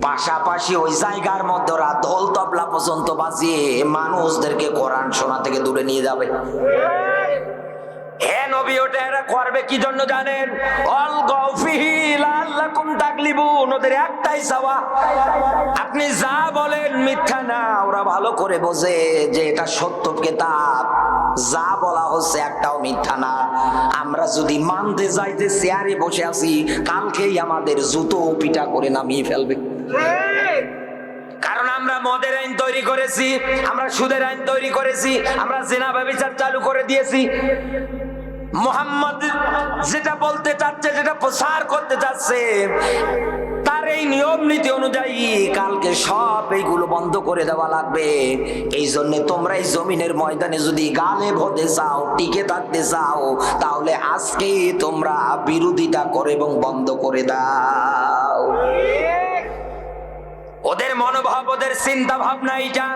পাশাপাশি ওই জায়গার মধ্যে ওরা ঢোল তবলা পর্যন্ত বাজিয়ে মানুষদেরকে কোরআন শোনা থেকে দূরে নিয়ে যাবে। হে নবী, ওটা এরা করবে কি জন্য জানেন? অলগাউ ফীহি লাআল্লাকুম তাগলিবুন, ওদের একটাই চাওয়া, আপনি যা বলেন মিথ্যা না। ওরা ভালো করে বোঝে যে এটা সত্য কিতাব, যা বলা হচ্ছে একটাও মিথ্যা না। আমরা যদি মানতে যাই যে চেয়ারে বসে আছি, কালকেই আমাদের জুতো পিটা করে নামিয়ে ফেলবে। কারণ আমরা মদের আইন তৈরি করেছি, আমরা সুদের আইন তৈরি করেছি, আমরা জিনা ব্যভিচার চালু করে দিয়েছি। মুহাম্মদ যেটা বলতে চাচ্ছে, যেটা প্রচার করতে চাচ্ছে, তার এই নিয়ম নীতি অনুযায়ী কালকে সব এইগুলো বন্ধ করে দেওয়া লাগবে। এই জন্য তোমরা এই জমিনের ময়দানে যদি গালেব হতে চাও, টিকে থাকতে চাও, তাহলে আজকে তোমরা বিরোধিতা করে এবং বন্ধ করে দাও। ওদের মনোভাব, ওদের চিন্তা ভাবনা এইটা।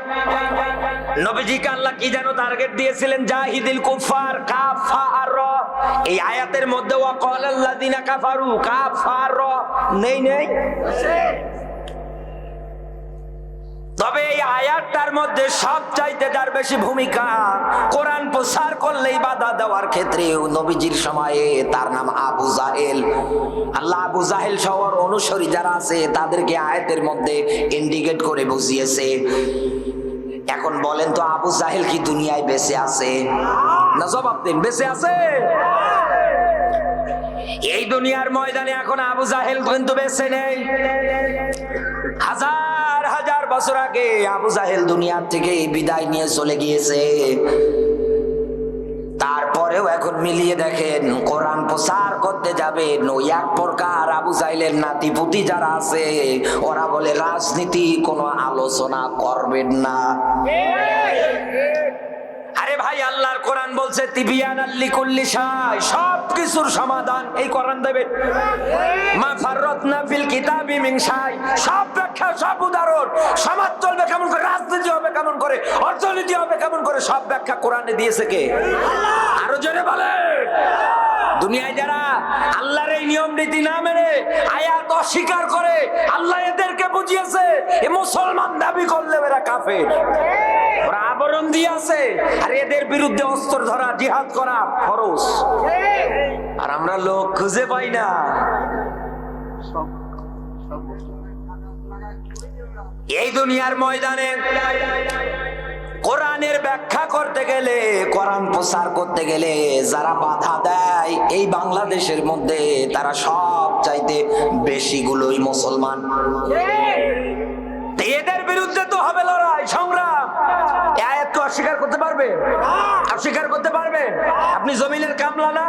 নবীজিকে আল্লাহ কি যেন টার্গেট দিয়েছিলেন, জাহিদিল কুফার, কাফ ফা আর র। এই আয়াতের মধ্যে ওয়াকালাল্লাযীনা কাফারু, কাফ ফা আর র নেই, তবে এই আয়াতটার মধ্যে সবচাইতে যার বেশি ভূমিকা, কোরআন প্রচার করলেই বাধা দেওয়ার ক্ষেত্রে নবীজির সময়ে, তার নাম আবু জাহেল। আল্লাহ আবু জাহেল সহ অনুসারী যারা আছে তাদেরকে আয়াতের মধ্যে ইন্ডিকেট করে বুঝিয়েছে। এখন বলেন তো, আবু জাহেল কি দুনিয়ায় বেঁচে আছে? না, জবাব দিন, বেঁচে আছে? এই দুনিয়ার ময়দানে এখন আবু জাহেল কিন্তু বেঁচে নেই। হাজার হাজার বছর আগে আবু জাহেল দুনিয়ার থেকে বিদায় নিয়ে চলে গিয়েছে। তারপরেও এখন মিলিয়ে দেখেন, কোরআন প্রচার করতে যাবেন, ওই এক প্রকার আবু জাহেলের নাতিপুতি যারা আছে ওরা বলে রাজনীতি কোনো আলোচনা করবেন না। আরে ভাই, আল্লাহর কোরআন বলছে তিবিয়ানাল লিকুল্লি শাই, সব কিছুর সমাধান এই কোরআন দেবে। মা ফাররাতনা ফিল কিতাবি মিন শাই, সব ব্যাখ্যা, সব উদাহরণ, সমাজ চলবে কেমন করে, রাজনীতি হবে কেমন করে, অর্থনীতি হবে কেমন করে, সব ব্যাখ্যা কোরআনে দিয়েছে কে? আরো জোরে বলে। দুনিয়ায় যারা আল্লাহর এই নিয়ম নীতি না মেনে আয়াত অস্বীকার করে, আল্লাহ এদেরকে বুঝিয়েছে এ মুসলমান দাবি করলে এরা কাফের, ওরা আবরণ দিয়ে আছে, আর এদের বিরুদ্ধে অস্ত্র ধরা, জিহাদ করা ফরজ। আর আমরা লোক খুঁজে পাই না। এই দুনিয়ার ময়দানে কোরআনের ব্যাখ্যা করতে গেলে, কোরআন প্রচার করতে গেলে যারা বাধা দেয় এই বাংলাদেশের মধ্যে, তারা সব চাইতে বেশিগুলোই মুসলমান। এদের বিরুদ্ধে তো হবে লড়াই, সংগ্রাম। আয়াত অস্বীকার করতে পারবে? অস্বীকার করতে পারবে? আপনি জমিনের কামলা না?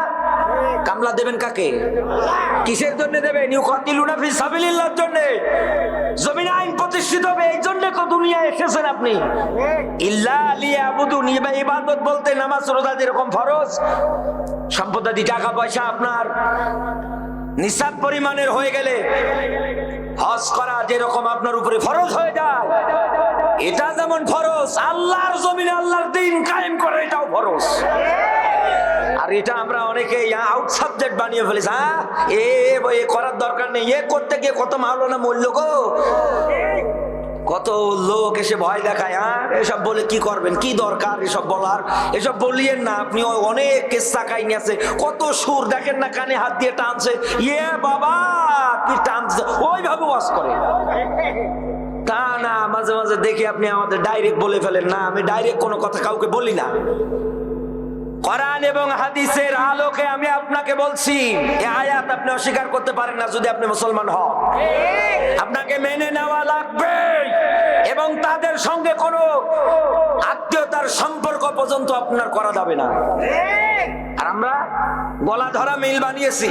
কামলা দেবেন কাকে? কিসের জন্য দেবেন? ইউকাতিলুনা ফি সাবিলিল্লাহর জন্য। জমিনে আইন প্রতিষ্ঠিত হবে, এই জন্য তো দুনিয়ায় এসেছেন আপনি। ইল্লা লিয়াবুদুনি, ইবাদত বলতে নামাজ রোজা যেরকম ফরজ, সম্পত্তি টাকা পয়সা আপনার নিসাব পরিমাণের হয়ে গেলে হজ করা যেরকম আপনার উপরে ফরজ হয়ে যায়, এটা যেমন ফরজ, আল্লাহর জমিনে আল্লাহর দ্বীন কায়েম করা এটাও ফরজ। আর এটা আমরা অনেকে আউট সাবজেক্ট বানিয়ে ফেলেছি। হ্যাঁ, এ করার দরকার নেই, এ করতে গিয়ে কত মাওলানা মূল্য গো, কত লোক এসে ভয় দেখায়। হ্যাঁ, এসব বলে কি করবেন, কি দরকার এসব বলার? এসব বলিয়েন না। আপনি অনেক কেসা কাহিনী আছে, কত সুর দেখেন না, কানে হাত দিয়ে টানছে, ইয়ে বাবা কি টানছে, ওইভাবে ওয়াজ করে। তা না, মাঝে মাঝে দেখি আপনি আমাদের ডাইরেক্ট বলে ফেলেন। না, আমি ডাইরেক্ট কোনো কথা কাউকে বলি না। কোরআন এবং হাদিসের আলোকে আমি আপনাকে বলছি, এই আয়াত আপনি অস্বীকার করতে পারেন না। যদি আপনি মুসলমান হন, আপনাকে মেনে নেওয়া লাগবে এবং তাদের সঙ্গে কোনো আত্মীয়তার সম্পর্ক পর্যন্ত আপনার করা যাবে না। আর আমরা গলা ধরা মিল বানিয়েছি।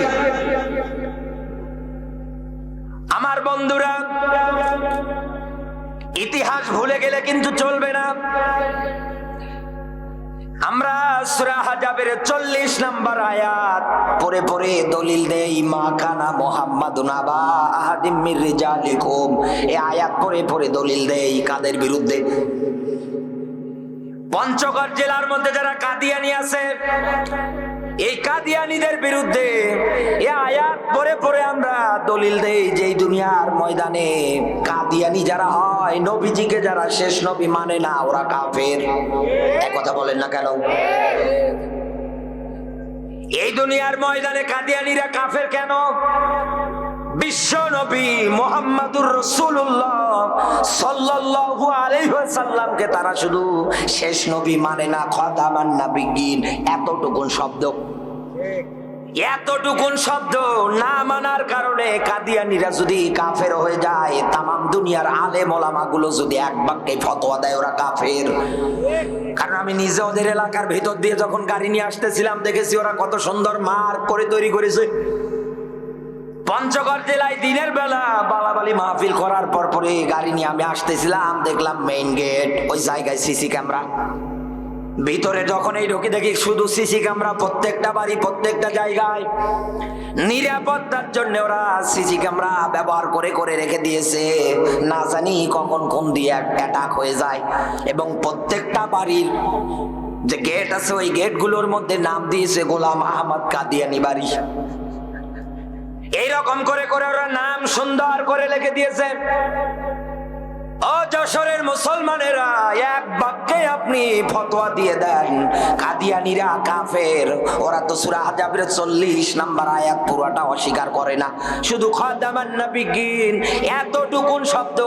আমার বন্ধুরা, ইতিহাস ভুলে গেলে কিন্তু চলবে না। আমরা সূরা আহজাবের 40 নম্বর আয়াত পড়ে পড়ে দলিল দেই, মা কানা মুহাম্মাদুন আবা আহাদিম মির রিজালিকুম। এই আয়াত পড়ে পড়ে দলিল দেই কাদের বিরুদ্ধে? পঞ্চগড় জেলার মধ্যে যারা কাদিয়ানি আছে, এই কাদিয়ানিদের বিরুদ্ধে এই আয়াত পড়ে পড়ে আমরা দলিল দেই যে এই দুনিয়ার ময়দানে কাদিয়ানি যারা হয়, নবীজিকে যারা শেষ নবী মানে না, ওরা কাফের। এক কথা বলেন না কেন? এই দুনিয়ার ময়দানে কাদিয়ানিরা কাফের কেন? বিশ্ব নবী মুহাম্মাদুর রাসূলুল্লাহ সাল্লাল্লাহু আলাইহি ওয়াসাল্লামকে তারা শুধু শেষ নবী মানে না, খাতামান নাবিয়্যিন। এতটুকুন শব্দ না মানার কারণে কাদিয়ানিরা যদি কাফের হয়ে যায়, তামাম দুনিয়ার আলেম ওলামা গুলো যদি এক বাক্যে ফতোয়া দেয় ওরা কাফের। কারণ আমি নিজে ওদের এলাকার ভিতর দিয়ে যখন গাড়ি নিয়ে আসতেছিলাম, দেখেছি ওরা কত সুন্দর মার্ক করে তৈরি করেছে। পঞ্চগড় জেলায় দিনের বেলা বালাবালি মাহফিল করার পর পরে গাড়ি নিয়ে আমি আসতেছিলাম, দেখলাম মেইন গেট ওই জায়গায় সিসি ক্যামেরা। ভিতরে যখন এই ঢুকে দেখি শুধু সিসি ক্যামেরা, প্রত্যেকটা বাড়ি প্রত্যেকটা জায়গায় নিরাপত্তার জন্য ওরা সিসি ক্যামেরা ব্যবহার করে করে রেখে দিয়েছে। না জানি কখন কোন দিয়ে অ্যাটাক হয়ে যায়। এবং প্রত্যেকটা বাড়ির যে গেট আছে ওই গেটগুলোর মধ্যে নাম দিয়েছে গোলাম আহমদ কাদিয়ানি বাড়ি। এইরকম করে করে ওরা নাম সুন্দর করে লিখে দিয়েছে। ও যশোরের মুসলমানেরা, এক বাক্যে আপনি ফতোয়া দিয়ে দেন কাদিয়ানিরা কাফের। ওরা তো সূরা আহজাবের 40 নম্বর আয়াত পুরোটা অস্বীকার করে না, শুধু খাতামান নাবিয়্যিন এতটুকুন শব্দ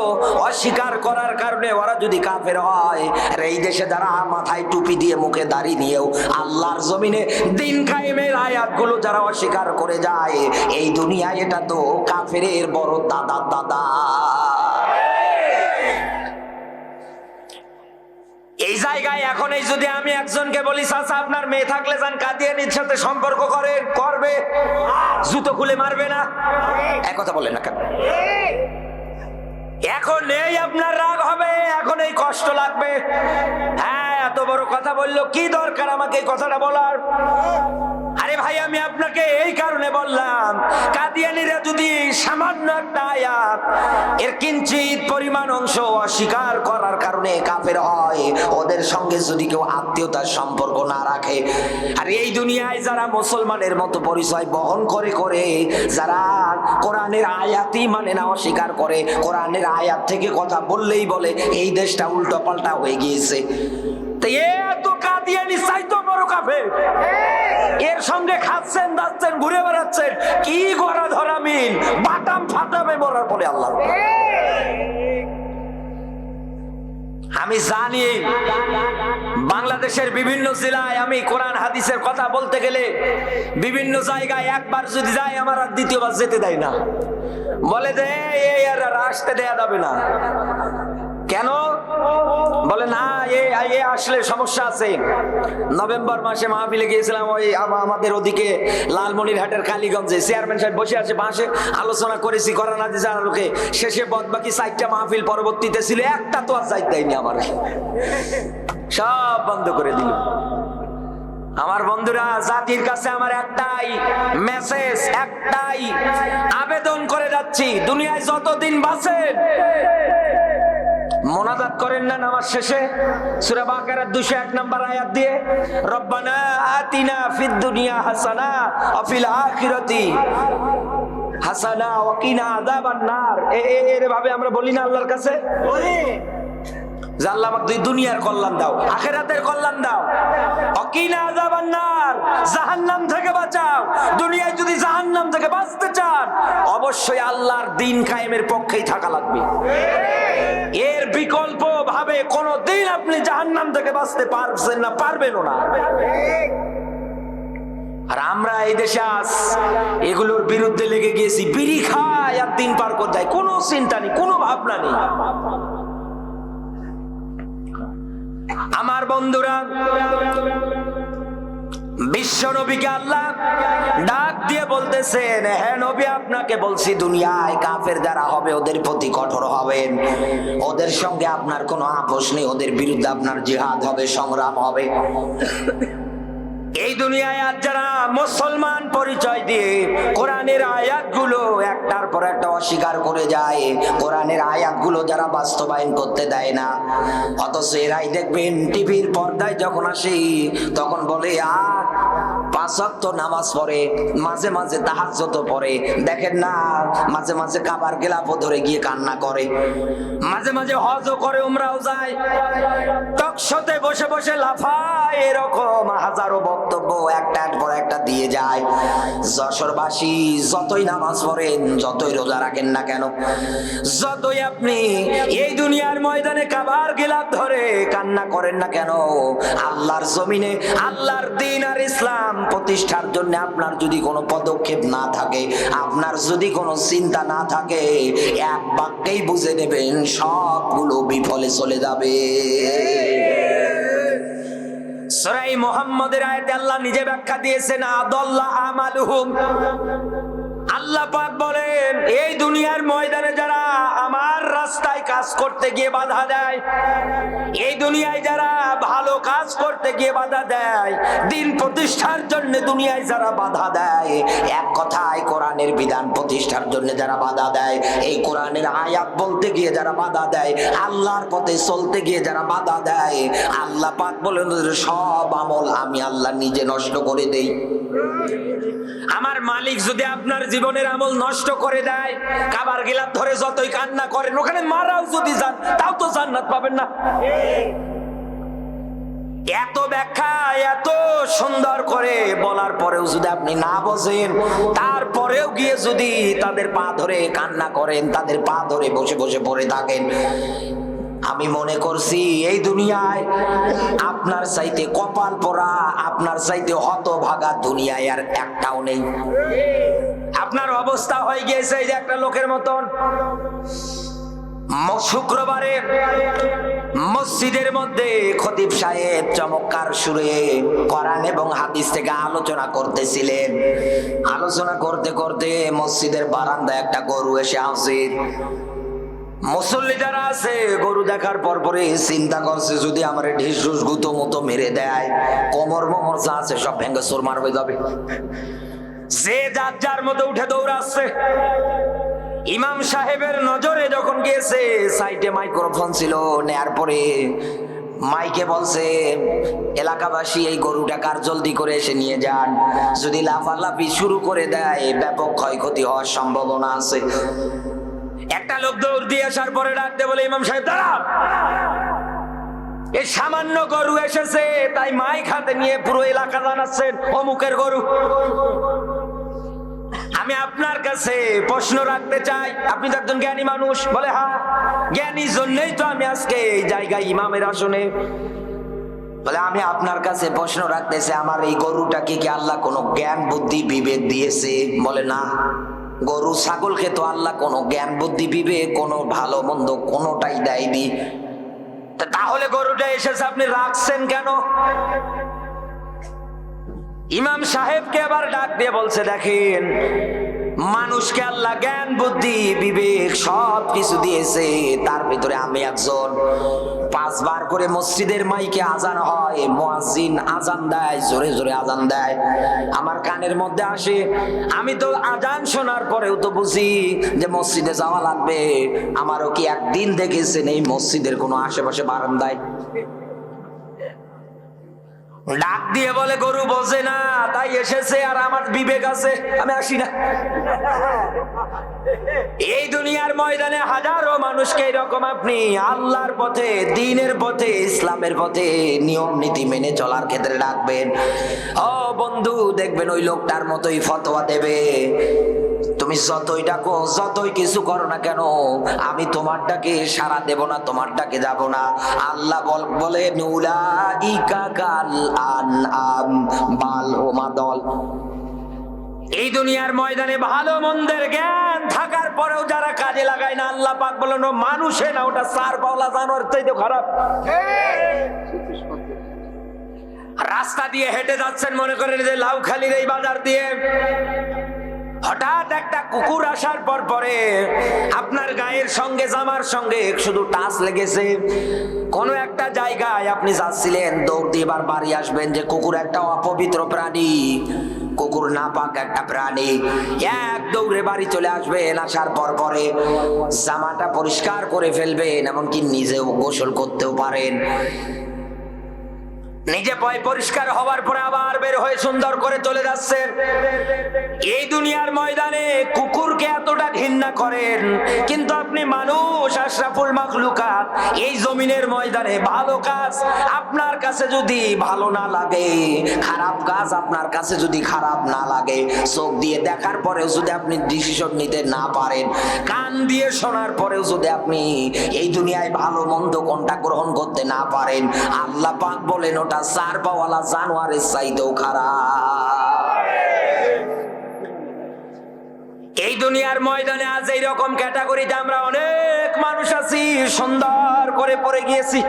অস্বীকার করার কারণে ওরা যদি কাফের হয়, আর এই দেশে যারা মাথায় টুপি দিয়ে মুখে দাড়ি নিয়েও আল্লাহর জমিনে দ্বীন কায়েমের আয়াতগুলো যারা অস্বীকার করে যায়, এই দুনিয়ায় এটা তো কাফেরের বড় দাদা। এই জায়গায় এখন এই যদি আমি একজনকে বলি, চাচা আপনার মেয়ে থাকলে যান কাদিয়ানির সাথে সম্পর্ক করবে, জুতো খুলে মারবে না? এক কথা বলেন না কেন? এখন এই আপনার রাগ হবে, এখন এই কষ্ট লাগবে। হ্যাঁ, এত বড় কথা বললো, কি দরকার আমাকে এই কথাটা বলার? আরে ভাই, আমি আপনাকে এই কারণে বললাম, কাদিয়ানিরা যদি সামান্য একটা আয়াত এর কিঞ্চিত পরিমাণ অংশ অস্বীকার করার কারণে কাফের হয়, ওদের সঙ্গে যদি কেউ আত্মীয়তার সম্পর্ক না রাখে, আর এই দুনিয়ায় যারা মুসলমানের মতো পরিচয় বহন করে করে যারা কোরআনের আয়াতই মানে না, অস্বীকার করে, কোরআনের আয়াত থেকে কথা বললেই বলে, এই দেশটা উল্টো পাল্টা হয়ে গিয়েছে। এত কাদিয়ানি চাইতো বড় কাফের, এর সঙ্গে খাচ্ছেন দাচ্ছেন ঘুরে বেড়াচ্ছেন, কি গড়া ধরা মিল, বাটাম ফাটাবে বলার পরে আল্লাহ। আমি জানি বাংলাদেশের বিভিন্ন জেলায় আমি কোরআন হাদিসের কথা বলতে গেলে বিভিন্ন জায়গায় একবার যদি যাই আমার আর দ্বিতীয়বার যেতে দেয় না, বলে যে এই আর আসতে দেয়া যাবে না। কেন? বলে না, এ আসলে সমস্যা আছে। নভেম্বর মাসে মাহফিলে গিয়েছিলাম ওই আমাদের ওদিকে লালমনিরহাটের কালীগঞ্জে, চেয়ারম্যান সাহেব বসে আছে পাশে, আলোচনা করেছি করোনা দিছে আলোকে, শেষে বদবাকি 4টা মাহফিল পরবর্তীতে ছিল, একটা তো আর যাইতে দেয়নি আমার, সব বন্ধ করে দিল। আমার বন্ধুরা, জাতির কাছে আমার একটাই মেসেজ, একটাই আবেদন করে যাচ্ছি, দুনিয়ায় যতদিন বাঁচেন মোনাজাত করেন না নামাজ শেষে সূরা বাকারার 201 নম্বর আয়াত দিয়ে, রব্বানা আতিনা ফিদ দুনিয়া হাসানা ওয়া ফিল আখিরাতি হাসানা ওয়া কিনা আযাবান নার। এর ভাবে আমরা বলি না আল্লাহর কাছে, বলি যে আল্লাহ আমাকে দুনিয়ার কল্যাণ দাও, আখিরাতের কল্যাণ দাও, অকিনা আযাবান নার, জাহান্নাম থেকে বাঁচাও। দুনিয়ায় যদি জাহান্নাম থেকে বাঁচতে চান অবশ্যই আল্লাহর দ্বীন কায়েমের পক্ষেই থাকা লাগবে। এর বিকল্প ভাবে কোনদিন আপনি জাহান্নাম থেকে বাঁচতে পারছেন না, পারবেনও না। আর আমরা এই দেশে আজ এগুলোর বিরুদ্ধে লেগে গিয়েছি, বিড়ি খায় আর দিন পার করে যায়, কোনো চিন্তা নেই, কোনো ভাবনা নেই। আমার বন্ধুরা, বিশ্ব নবীকে আল্লাহ ডাক দিয়ে বলতেছেন, হে নবী আপনাকে বলছি দুনিয়ায় কাফের যারা হবে ওদের প্রতি কঠোর হবেন, ওদের সঙ্গে আপনার কোনো আপোষ নেই, ওদের বিরুদ্ধে আপনার জিহাদ হবে, সংগ্রাম হবে। এই দুনিয়ায় আজ যারা মুসলমান পরিচয় দিয়ে কোরআনের আয়াতগুলো একটার পর একটা অস্বীকার করে যায়, কোরআনের আয়াতগুলো যারা বাস্তবায়ন করতে দেয় না, অথচ এরাই দেখবেন টিভির পর্দায় যখন আসে তখন বলে 5 ওয়াক্ত নামাজ পড়ে, মাঝে মাঝে তাহাজ্জুদ পড়ে, দেখেন না মাঝে মাঝে কাবার গিলাফও ধরে গিয়ে কান্না করে, মাঝে মাঝে হজও করে, উমরাও যায়, টকশোতে বসে বসে লাফায়, এরকম হাজারো বক্তব্য একটার পর একটা দিয়ে যায়। যশোরবাসী যতই নামাজ পড়েন, যতই রোজা রাখেন না কেন, যতই আপনি এই দুনিয়ার ময়দানে কাবার গিলাফ ধরে কান্না করেন না কেন, আল্লাহর জমিনে আল্লাহর দ্বীন আর ইসলাম প্রতিষ্ঠার জন্য আপনার যদি কোনো পদক্ষেপ না থাকে, আপনার যদি কোনো চিন্তা না থাকে, এক বাক্যেই বুঝে নেবেন সবগুলো বিফলে চলে যাবে। সূরা মুহাম্মদের আয়াতে আল্লাহ নিজে ব্যাখ্যা দিয়েছেন, আদাল্লা আমালুহুম। আল্লাহ পাক বলেন, এই দুনিয়ার ময়দানে যারা আমার রাস্তায় কাজ করতে গিয়ে বাধা দেয়, এই দুনিয়ায় যারা ভালো কাজ করতে গিয়ে বাধা দেয়, দিন প্রতিষ্ঠার জন্য দুনিয়ায় যারা বাধা দেয়, এক কথায় কোরআনের বিধান প্রতিষ্ঠার জন্য যারা বাধা দেয়, এই কোরআনের আয়াত বলতে গিয়ে যারা বাধা দেয়, আল্লাহর পথে চলতে গিয়ে যারা বাধা দেয়, আল্লাহ পাক বলেন সব আমল আমি আল্লাহ নিজে নষ্ট করে দেই। আমার মালিক যদি আপনার জীবনের আমল নষ্ট করে দেয়, কাবার গিলাফ ধরে যতই কান্না করেন, ওখানে মারাও যদি যান তাও তো জান্নাত পাবেন না। এত ব্যাখ্যা এত সুন্দর করে বলার পরেও যদি আপনি না বোঝেন, তারপরেও গিয়ে যদি তাদের পা ধরে কান্না করেন, তাদের পা ধরে বসে বসে পড়ে থাকেন, আমি মনে করছি এই দুনিয়ায় আপনার চাইতে কপাল পোড়া, আপনার চাইতে হতভাগা দুনিয়ায় আর একটাও নেই। আপনার অবস্থা হয়ে গিয়েছে এই যে একটা লোকের মতন, শুক্রবারে মসজিদের মধ্যে খতিব সাহেব চমৎকার সুরে কোরআন এবং হাদিস থেকে আলোচনা করতেছিলেন। আলোচনা করতে করতে মসজিদের বারান্দায় একটা গরু এসে হাজির। মুসল্লি যারা আছে গরু দেখার পর পরে চিন্তা করছে, যদি আমার ঢিস গুতো মতো মেরে দেয়, কোমর মোমর যা আছে সব ভেঙে চুরমার হয়ে যাবে। যে যার যার মতো উঠে দৌড়াচ্ছে। ইমাম সাহেবের নজরে যখন গিয়েছে, সাইডে মাইক্রোফোন ছিল, নেয়ার পরে মাইকে বলছে, এলাকাবাসী এই গরুটা কার জলদি করে এসে নিয়ে যান, যদি লাফালাফি শুরু করে দেয় ব্যাপক ক্ষয়ক্ষতি হওয়ার সম্ভাবনা আছে। একটা লোক দৌড় দিয়ে আসার পরে ডাকতে বলে, ইমাম সাহেব দাঁড়ান, এই সামান্য গরু এসেছে তাই মাইক হাতে নিয়ে পুরো এলাকা জানাচ্ছেন অমুকের গরু। আমি আপনার কাছে প্রশ্ন রাখতে চাই, আপনি তো একজন জ্ঞানী মানুষ। বলে হ্যাঁ, জ্ঞানী জন্যই তো আমি আজকে এই জায়গায় ইমামের আসনে। বলে আমি আপনার কাছে প্রশ্ন রাখতেছি, আমার এই গরুটাকে কি আল্লাহ কোনো জ্ঞান বুদ্ধি বিবেক দিয়েছে? বলে না, গরু ছাগলকে তো আল্লাহ কোনো জ্ঞান বুদ্ধি বিবেক, কোনো ভালো মন্দ কোনোটাই দেয়নি। তাহলে গরুটা এসেছে, আপনি রাখছেন কেন? ইমাম সাহেবকে আবার ডাক দিয়ে বলছে, দেখেন মানুষকে আল্লাহ জ্ঞান বুদ্ধি বিবেক সব কিছু দিয়েছে, তার ভিতরে আমি একজন। 5 বার করে মসজিদের মাইকে আজান হয়, মুয়াজ্জিন আজান দেয়, জোরে জোরে আজান দেয়, আমার কানের মধ্যে আসে। আমি তো আজান শোনার পরেও তো বুঝি যে মসজিদে যাওয়া লাগবে। আমারও কি একদিন দেখেছেন এই মসজিদের কোনো আশেপাশে বারান্দায়? ডাক দিয়ে বলে, গরু বোঝে না তাই এসেছে, আর আমার বিবেক আছে, আমি আসি না। এই দুনিয়ার ময়দানে হাজারো মানুষকে এরকম আপনি আল্লাহর পথে, দ্বীনের পথে, ইসলামের পথে নিয়ম নীতি মেনে চলার ক্ষেত্রে ডাকবেন। ও বন্ধু, দেখবেন ওই লোকটার মতোই ফতোয়া দেবে। তুমি যতই ডাকো, যতই কিছু করো না কেন, আমি তোমার ডাকে সাড়া দেব না, তোমার ডাকে যাব না। আল্লাহ বলে উলাইকা কাল আনআম বাল হুম আদল। এই দুনিয়ার ময়দানে ভালো মন্দের জ্ঞান থাকার পরেও যারা কাজে লাগায় না, আল্লাহ পাক বলেন ও মানুষে না, ওটা সার পাওলা জানোয়ার চাইতে খারাপ। রাস্তা দিয়ে হেঁটে যাচ্ছেন, মনে করেন যে লাউখালির এই বাজার দিয়ে, হঠাৎ একটা কুকুর আসার পরে আপনার গায়ের সঙ্গে জামার সঙ্গে শুধু টাচ লেগেছে। কোন একটা জায়গায় আপনি যাচ্ছিলেন, দৌড় দিয়ে এবার বাড়ি আসবেন যে কুকুর একটা অপবিত্র প্রাণী, কুকুর নাপাক একটা প্রাণী। এক দৌড়ে বাড়ি চলে আসবেন, আসার পরে জামাটা পরিষ্কার করে ফেলবেন, এমনকি নিজেও গোসল করতেও পারেন। নিজে পায় পরিষ্কার হওয়ার পরে আবার বের হয়ে সুন্দর করে চলে যাচ্ছেন। এই দুনিয়ার ময়দানে কুকুরকে এতটা ঘৃণা করেন, কিন্তু আপনি মানুষ, আশরাফুল মাখলুকাত, এই জমিনের ময়দানে ভালো কাজ আপনার কাছে যদি ভালো না লাগে, খারাপ কাজ আপনার কাছে যদি খারাপ না লাগে, চোখ দিয়ে দেখার পরেও যদি আপনি ডিসিশন নিতে না পারেন, কান দিয়ে শোনার পরেও যদি আপনি এই দুনিয়ায় ভালো মন্দ কোনটা গ্রহণ করতে না পারেন, আল্লাহ পাক বলেন ওটা সার পাওয়ালা জানোয়ারের চাইতেও খারাপ। এই দুনিয়ার ময়দানে আজ এইরকম ক্যাটাগরিতে আমরা অনেক মানুষ আছি, সুন্দর করে পড়ে গিয়েছি,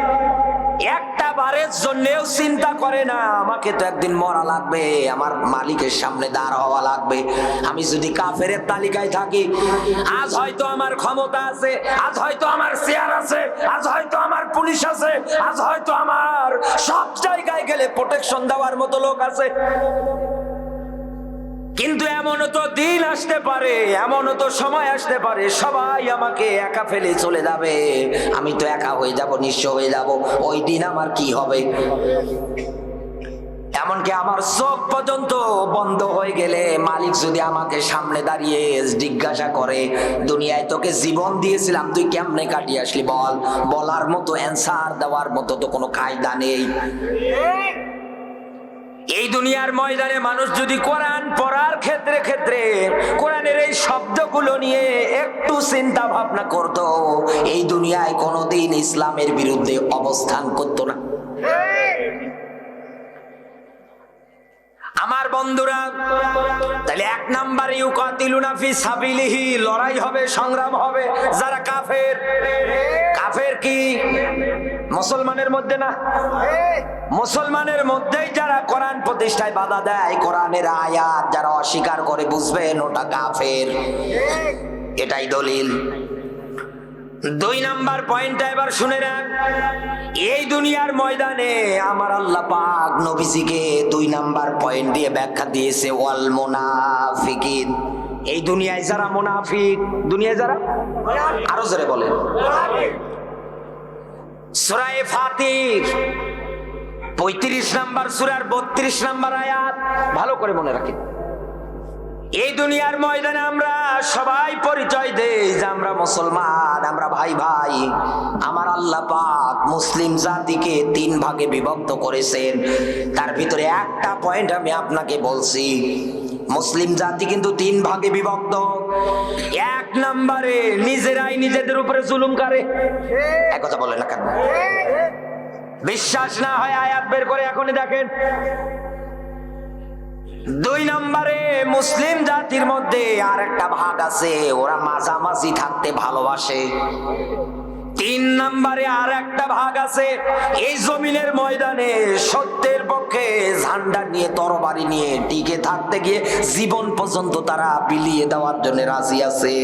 একটা বারের জন্যেও চিন্তা করে না আমাকে তো একদিন মরা লাগবে, আমার মালিকের সামনে দাঁড় হওয়া লাগবে। আমি যদি কাফেরের তালিকায় থাকি, আজ হয়তো আমার ক্ষমতা আছে, আজ হয়তো আমার চেয়ার আছে, আজ হয়তো আমার পুলিশ আছে, আজ হয়তো আমার সব জায়গায় গেলে প্রোটেকশন দেওয়ার মতো লোক আছে, কিন্তু এমনও তো দিন আসতে পারে, এমনও তো সময় আসতে পারে সবাই আমাকে একা ফেলে চলে যাবে, আমি তো একা হয়ে যাব, নিঃস্ব হয়ে যাব। ওই দিন আমার কি হবে? এমনকি আমার চোখ পর্যন্ত বন্ধ হয়ে গেলে মালিক যদি আমাকে সামনে দাঁড়িয়ে জিজ্ঞাসা করে, দুনিয়ায় তোকে জীবন দিয়েছিলাম, তুই কেমনে কাটিয়ে আসলি বল, বলার মতো অ্যান্সার দেওয়ার মতো তো কোনো কায়দা নেই। এই দুনিয়ার ময়দানে মানুষ যদি কোরআন পড়ার ক্ষেত্রে কোরআনের এই শব্দগুলো নিয়ে একটু চিন্তা ভাবনা করত, এই দুনিয়ায় কোনোদিন ইসলামের বিরুদ্ধে অবস্থান করত না। আমার বন্ধুরা, তাহলে 1 নাম্বারে ইউকাতিলুনা ফি সাবিলিহি, লড়াই হবে, সংগ্রাম হবে যারা কাফের। কাফের কি মুসলমানের মধ্যে না? মুসলমানের মধ্যেই যারা কোরআন প্রতিষ্ঠায় বাধা দেয়, কোরআনের আয়াত যারা অস্বীকার করে, বুঝবেন ওটা কাফের, এটাই দলিল। 2 নাম্বার পয়েন্টটা এবার শুনে নেন। এই দুনিয়ার ময়দানে আমার আল্লাহ পাক নবীজিকে 2 নাম্বার পয়েন্ট দিয়ে ব্যাখ্যা দিয়েছে, ওয়াল মুনাফিকিন। এই দুনিয়ায় যারা মুনাফিক, দুনিয়ায় যারা, আরো জোরে বলেন, সূরা ফাতির 35 নাম্বার সূরার 32 নাম্বার আয়াত ভালো করে মনে রাখেন। এই দুনিয়ার ময়দানে আমরা সবাই পরিচয় দেই যে আমরা মুসলমান, আমরা ভাই ভাই। আমার আল্লাহ পাক মুসলিম জাতিকে 3 ভাগে বিভক্ত করেছেন, তার ভিতরে একটা পয়েন্ট আমি আপনাকে বলছি। মুসলিম জাতি কিন্তু 3 ভাগে বিভক্ত। 1 নম্বরে নিজেরাই নিজেদের উপরে জুলুম করে। এক কথা বলেন না কেন? বিশ্বাস না হয় আয়াত বের করে এখনই দেখেন। 2 নম্বরে মুসলিম জাতির মধ্যে আর একটা ভাগ আছে, ওরা মাঝামাঝি থাকতে ভালোবাসে। তিন নম্বরে আর একটা ভাগ আছে, এই জমিনের ময়দানে সত্যের পক্ষে ঝান্ডা নিয়ে তরবারি নিয়ে টিকে থাকতে গিয়ে জীবন পর্যন্ত তারা বিলিয়ে দেওয়ার জন্য রাজি আছে।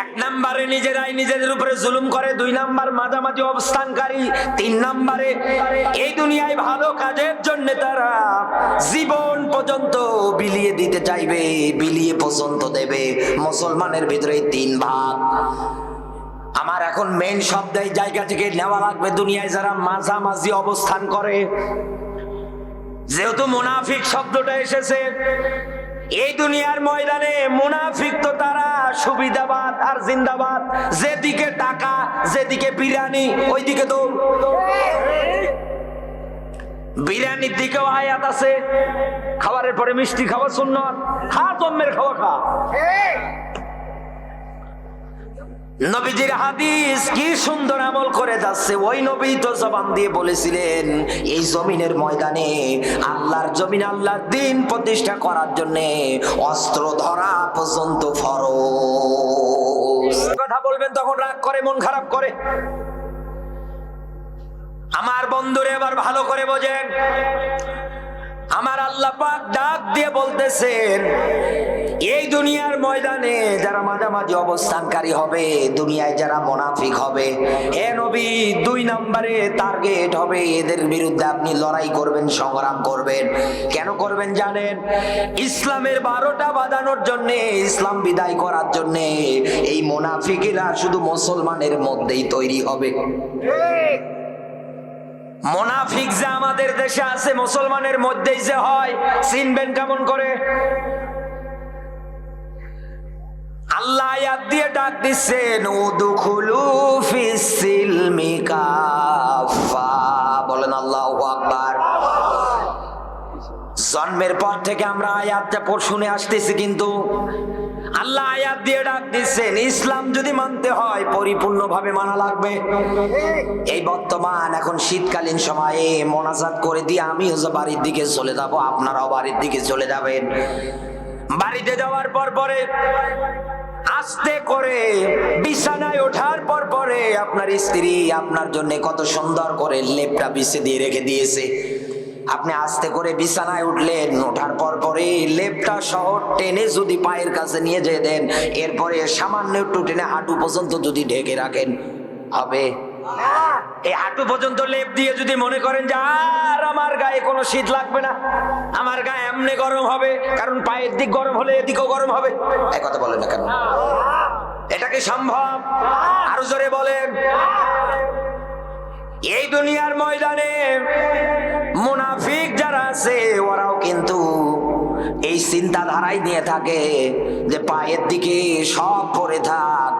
এক নম্বরে নিজেরাই নিজেদের উপরে জুলুম করে, দুই নম্বর মাঝামাঝি অবস্থানকারী, তিন নম্বরে এই দুনিয়ায় ভালো কাজের জন্য তারা জীবন পর্যন্ত বিলিয়ে দিতে চাইবে, বিলিয়ে পর্যন্ত দেবে। মুসলমানের ভিতরে তিন ভাগ। আমার এখন মেইন শব্দ এই জায়গা থেকে নেওয়া লাগবে, দুনিয়ায় যারা মাঝামাঝি অবস্থান করে। যেহেতু মুনাফিক শব্দটা এসেছে, এই দুনিয়ার ময়দানে মুনাফিক তো তারা সুবিধাবাদ আর জিন্দাবাদ, যেদিকে টাকা যেদিকে বিরিয়ানি ওইদিকে দৌড়। বিরিয়ানির দিকেও আয়াত আছে, খাবারের পরে মিষ্টি খাওয়া সুন্নাত, খা জম্মের খাওয়া খা। নবীজির হাদিস কি সুন্দর আমল করে যাচ্ছে। ওই নবী তো জবান দিয়ে বলেছিলেন, এই জমিনের ময়দানে আল্লাহর জমিন আল্লাহর দ্বীন প্রতিষ্ঠা করার জন্য অস্ত্র ধরা পর্যন্ত ফরজ। কথা বলবেন তখন রাগ করে, মন খারাপ করে। আমার বন্ধুরে এবার ভালো করে বোঝেন, আমার আল্লাহ পাক ডাক দিয়ে বলতেছেন, এই দুনিয়ার ময়দানে যারা মাঝামাঝি অবস্থানকারী হবে, দুনিয়ায় যারা মুনাফিক হবে, এ নবী দুই নম্বরে টার্গেট হবে, এদের বিরুদ্ধে আপনি লড়াই করবেন, সংগ্রাম করবেন। কেন করবেন জানেন? ইসলামের 12টা বাঁধানোর জন্য, ইসলাম বিদায় করার জন্য। এই মুনাফিকেরা শুধু মুসলমানের মধ্যেই তৈরি হবে। মুনাফিক যে আমাদের দেশে আছে, মুসলমানের মধ্যেই যে হয়, চিনবেন কেমন করে? আল্লাহ আয়াত দিয়ে ডাক দিচ্ছেন, উদখুলু ফিস সিলমি কাফা। বলেন আল্লাহু আকবার। জন্মের পর থেকে আমরা আয়াতটা শুনে আসতেছি, কিন্তু আল্লাহ আয়াত দিয়ে ডাক দিচ্ছেন, ইসলাম যদি মানতে হয় পরিপূর্ণভাবে মানা লাগবে। এই বর্তমান এখন শীতকালীন সময়ে মোনাজাত করে দিয়ে আমিও বাড়ির দিকে চলে যাব, আপনারাও বাড়ির দিকে চলে যাবেন। বাড়িতে যাওয়ার পরে আস্তে করে বিছানায় ওঠার পরে আপনার স্ত্রী আপনার জন্য কত সুন্দর করে লেপটা বিছিয়ে দিয়ে রেখে দিয়েছে। আপনি আস্তে করে বিছানায় উঠলেন, ওঠার পরে লেপটা সহ টেনে যদি পায়ের কাছে নিয়ে যেয়ে দেন, এরপরে সামান্য একটু টেনে হাঁটু পর্যন্ত যদি ঢেকে রাখেন, হবে? এই হাঁটু পর্যন্ত লেপ দিয়ে যদি মনে করেন যে আর আমার গায়ে কোনো শীত লাগবে না, আমার গায়ে এমনি গরম হবে, কারণ পায়ের দিক গরম হলে এদিকেও গরম হবে, এই কথা বলেন না কেন? এটা কি সম্ভব? আরো জোরে বলেন। এই দুনিয়ার ময়দানে মুনাফিক যারা আছে, ওরাও কিন্তু এই চিন্তাধারাই নিয়ে থাকে যে পায়ের দিকে সব পরে থাক,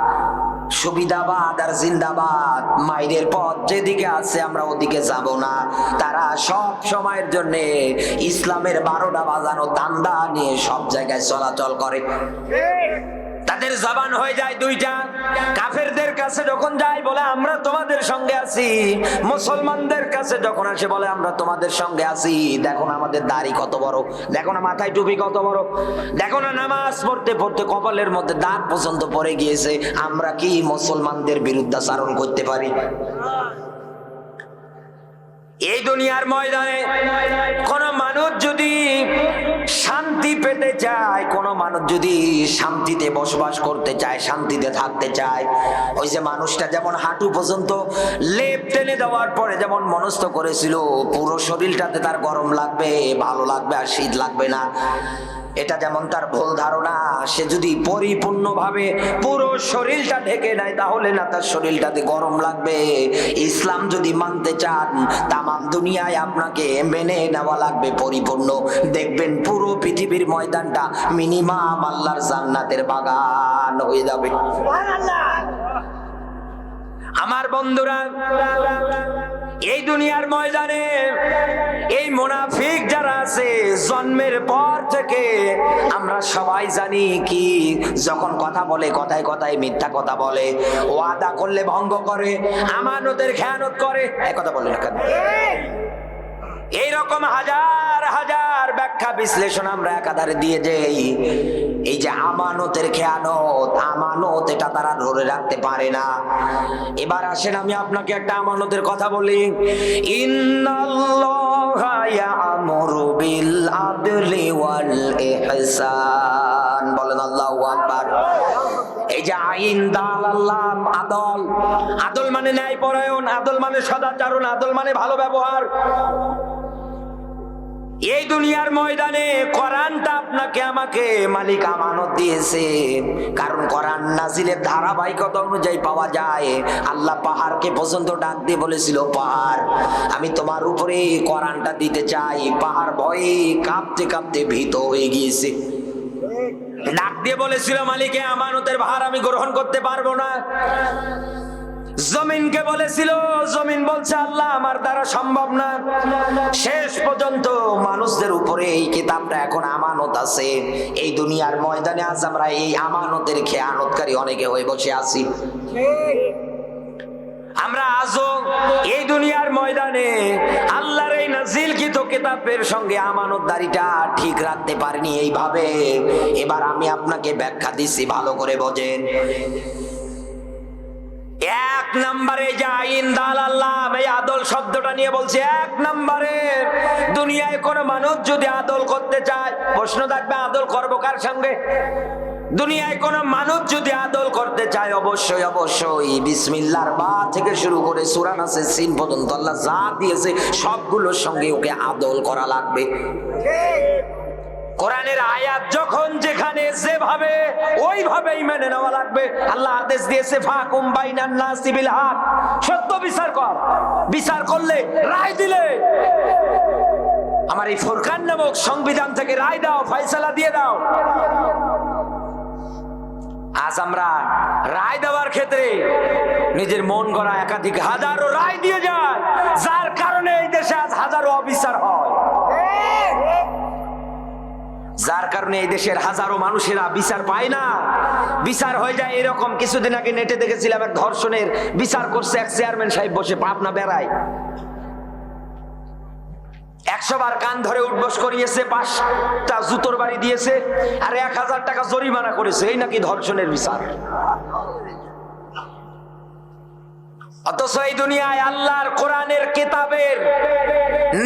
সুবিধাবাদ আর জিন্দাবাদ, মাইরের পথ যেদিকে আছে আমরা ওদিকে যাব না। তারা সব সময়ের জন্য ইসলামের 12টা বাজানো দান্দা নিয়ে সব জায়গায় চলাচল করে। তাদের জবান হয়ে যায় দুইটা। কাফেরদের কাছে যখন যায় বলে আমরা তোমাদের সঙ্গে আছি, মুসলমানদের কাছে যখন আসে বলে আমরা তোমাদের সঙ্গে আছি। দেখো না আমাদের দাড়ি কত বড়, দেখো না মাথায় টুপি কত বড়, দেখো না নামাজ পড়তে পড়তে কপালের মধ্যে দাগ পর্যন্ত পড়ে গিয়েছে। আমরা কি মুসলমানদের বিরুদ্ধাচারণ করতে পারি? এই দুনিয়ার ময়দানে কোন মানুষ যদি শান্তি পেতে চায়, কোন মানুষ যদি শান্তিতে বসবাস করতে চায়, শান্তিতে থাকতে চায়, ওই যে মানুষটা যেমন হাঁটু পর্যন্ত লেপ টেনে দেওয়ার পরে যেমন মনস্থ করেছিল পুরো শরীরটাতে তার গরম লাগবে, ভালো লাগবে আর শীত লাগবে না, এটা যেমন তার ভুল ধারণা। সে যদি পরিপূর্ণভাবে পুরো শরীরটা ঢেকে নেয় তাহলে না তার শরীরটাতে গরম লাগবে। ইসলাম যদি মানতে চান তামাম দুনিয়ায় আপনাকে মেনে নেওয়া লাগবে পরিপূর্ণ। দেখবেন পুরো পৃথিবীর ময়দানটা মিনিমাম আল্লাহর জান্নাতের বাগান হয়ে যাবে। আমার বন্ধুরা, এই দুনিয়ার ময়দানে এই মুনাফিক যারা আছে, জন্মের পর থেকে আমরা সবাই জানি কি, যখন কথা বলে কথায় কথায় মিথ্যা কথা বলে, ওয়াদা করলে ভঙ্গ করে, আমানতের খেয়ানত করে, এই কথা বলে না কেন? এইরকম হাজার হাজার ব্যাখ্যা বিশ্লেষণ আমরা একাধারে দিয়ে যাই। এই যে আমানতের খেয়ানত, আমানত এটা তারা ধরে রাখতে পারে না। এবার আসেন আমি আপনাকে একটা আমানতের কথা বলি। ইন্নাল্লাহা ইয়া'মুরু বিল আদলি ওয়াল ইহসান, বলেন আল্লাহু আকবার। এই যে আইন, দাল, আল্লাহ, আদল, আদল মানে ন্যায় পরায়ণ, আদল মানে সদাচরণ, আদল মানে ভালো ব্যবহার। এই দুনিয়ার ময়দানে কোরআনটা আপনাকে আমাকে মালিক আমানত দিয়েছে, কারণ কোরআন নাজিলের ধারাবাহিকতা অনুযায়ী পাওয়া যায়। আল্লাহ পাহাড়কে পর্যন্ত ডাক দিয়ে বলেছিল, পাহাড় আমি তোমার উপরে কোরআনটা দিতে চাই। পাহাড় ভয়ে কাঁপতে কাঁপতে ভীত হয়ে গিয়েছে, ডাক দিয়ে বলেছিল, মালিক আমানতের ভার আমি গ্রহণ করতে পারবো না। জমিনকে বলেছিল, জমিন বলছে, আল্লাহ আমার দ্বারা সম্ভব না। শেষ পর্যন্ত মানুষদের উপরে এই কিতাবটা এখন আমানত আছে। এই দুনিয়ার ময়দানে আজ আমরা এই আমানতের খেয়ানতকারী অনেকে হয়ে বসে আছি। আমরা আজও এই দুনিয়ার ময়দানে আল্লাহর এই নাজিলকৃত কিতাবের সঙ্গে আমানতদারিটা ঠিক রাখতে পারিনি এইভাবে। এবার আমি আপনাকে ব্যাখ্যা দিচ্ছি, ভালো করে বোঝেন। এক নম্বরে যে আইন, দাল, আল্লাহ, এই আদল শব্দটা নিয়ে বলছে, এক নম্বরে দুনিয়ায় কোন মানুষ যদি আদল করতে চায়, প্রশ্ন থাকবে আদল করবো কার সঙ্গে? দুনিয়ায় কোন মানুষ যদি আদল করতে চায়, অবশ্যই অবশ্যই বিসমিল্লাহর বা থেকে শুরু করে সূরা নাসের সিন পর্যন্ত আল্লাহ যা দিয়েছে সবগুলোর সঙ্গে ওকে আদল করা লাগবে। কোরআনের আয়াত যখন যেখানে যেভাবে ওইভাবেই মেনে নেওয়া লাগবে। আল্লাহ আদেশ দিয়েছে, ফাকুম বাইনান নাসি বিল হক, সত্য বিচার কর। বিচার করলে, রায় দিলে, আমার এই ফুরকান নামক সংবিধান থেকে রায় দাও, ফয়সালা দিয়ে দাও। আজ আমরা রায় দেওয়ার ক্ষেত্রে নিজের মন গড়া একাধিক হাজারো রায় দিয়ে যায়, যার কারণে এই দেশে আজ হাজারো অবিচার হয়, যার কারণে এই দেশের হাজারো মানুষেরা বিচার পায় না। বিচার হয়ে যায় এরকম। কিছুদিন আগে নেটে দেখেছিলাম, এক ধর্ষণের বিচার করছে এক চেয়ারম্যান সাহেব বসে, পাবনা বেড়ায়। 100 বার কান ধরে উঠবস করিয়েছে, 5টা জুতোর বাড়ি দিয়েছে, আর 1000 টাকা জরিমানা করেছে। এই নাকি ধর্ষণের বিচার। অথচ এই দুনিয়ায় আল্লাহর কোরআনের কিতাবের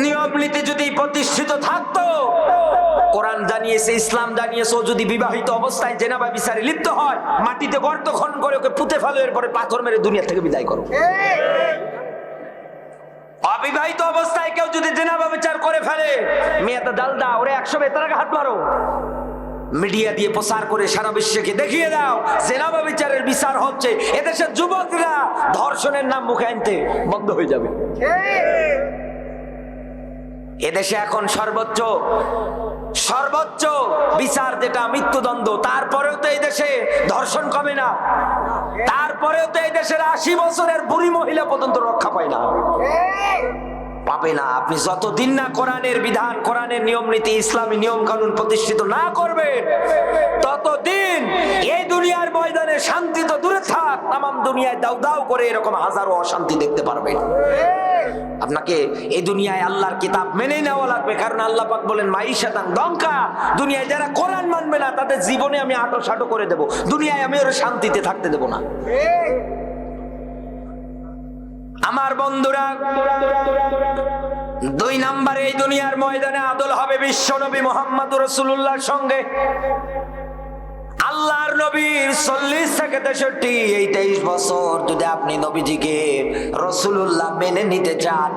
নিয়ম নীতি যদি প্রতিষ্ঠিত থাকতো, কোরআন জানিয়েছে, ইসলাম জানিয়েছে, ও যদি বিবাহিত অবস্থায় জেনাবা বিচারে লিপ্ত হয়, মাটিতে গর্ত খনন করে ওকে পুঁতে ফেলো, এরপরে পাথর মেরে দুনিয়া থেকে বিদায় করো। অবিবাহিত অবস্থায় কেউ যদি জেনাবা বিচার করে ফেলে, মেয়েটা ডাল দাও, ওরে 100 বেতারাকে হাত মারো, মিডিয়া দিয়ে প্রচার করে সারা বিশ্বকে দেখিয়ে দাও জেনাবা বিচারের বিচার হচ্ছে। এদেশের যুবকরা ধর্ষণের নাম মুখে আনতে বন্ধ হয়ে যাবে। এদেশে এখন সর্বোচ্চ বিচার যেটা মৃত্যুদণ্ড, তারপরেও তো এই দেশে ধর্ষণ কমে না। তারপরেও তো এই দেশের 80 বছরের বুড়ি মহিলা পর্যন্ত রক্ষা পায় না, পাবে না। আপনি যতদিন না কোরআনের বিধান, কোরআনের নিয়ম নীতি, ইসলামী নিয়ম কানুন প্রতিষ্ঠিত না করবে, ততদিন এই দুনিয়ার ময়দানে শান্তি তো দূরে থাক, তামাম দুনিয়ায় দাউ দাউ করে এরকম হাজারো অশান্তি দেখতে পারবেন। আপনাকে এই দুনিয়ায় আল্লাহর কিতাব মেনে নেওয়া লাগবে, কারণ আল্লাহ পাক বলেন, মাইশাতান দঙ্কা, দুনিয়ায় যারা কোরআন মানবে না তাদের জীবনে আমি আটো সাটো করে দেব, দুনিয়ায় আমি ওর শান্তিতে থাকতে দেব না। আমার বন্ধুরা, 2 নম্বরে এই দুনিয়ার ময়দানে আদল হবে বিশ্ব নবী মুহাম্মদুর রাসূলুল্লাহর সঙ্গে। আল্লাহর নবীর 40 থেকে 63 এই 23 বছর যদি আপনি নবীজিকে রাসূলুল্লাহ মেনে নিতে চান,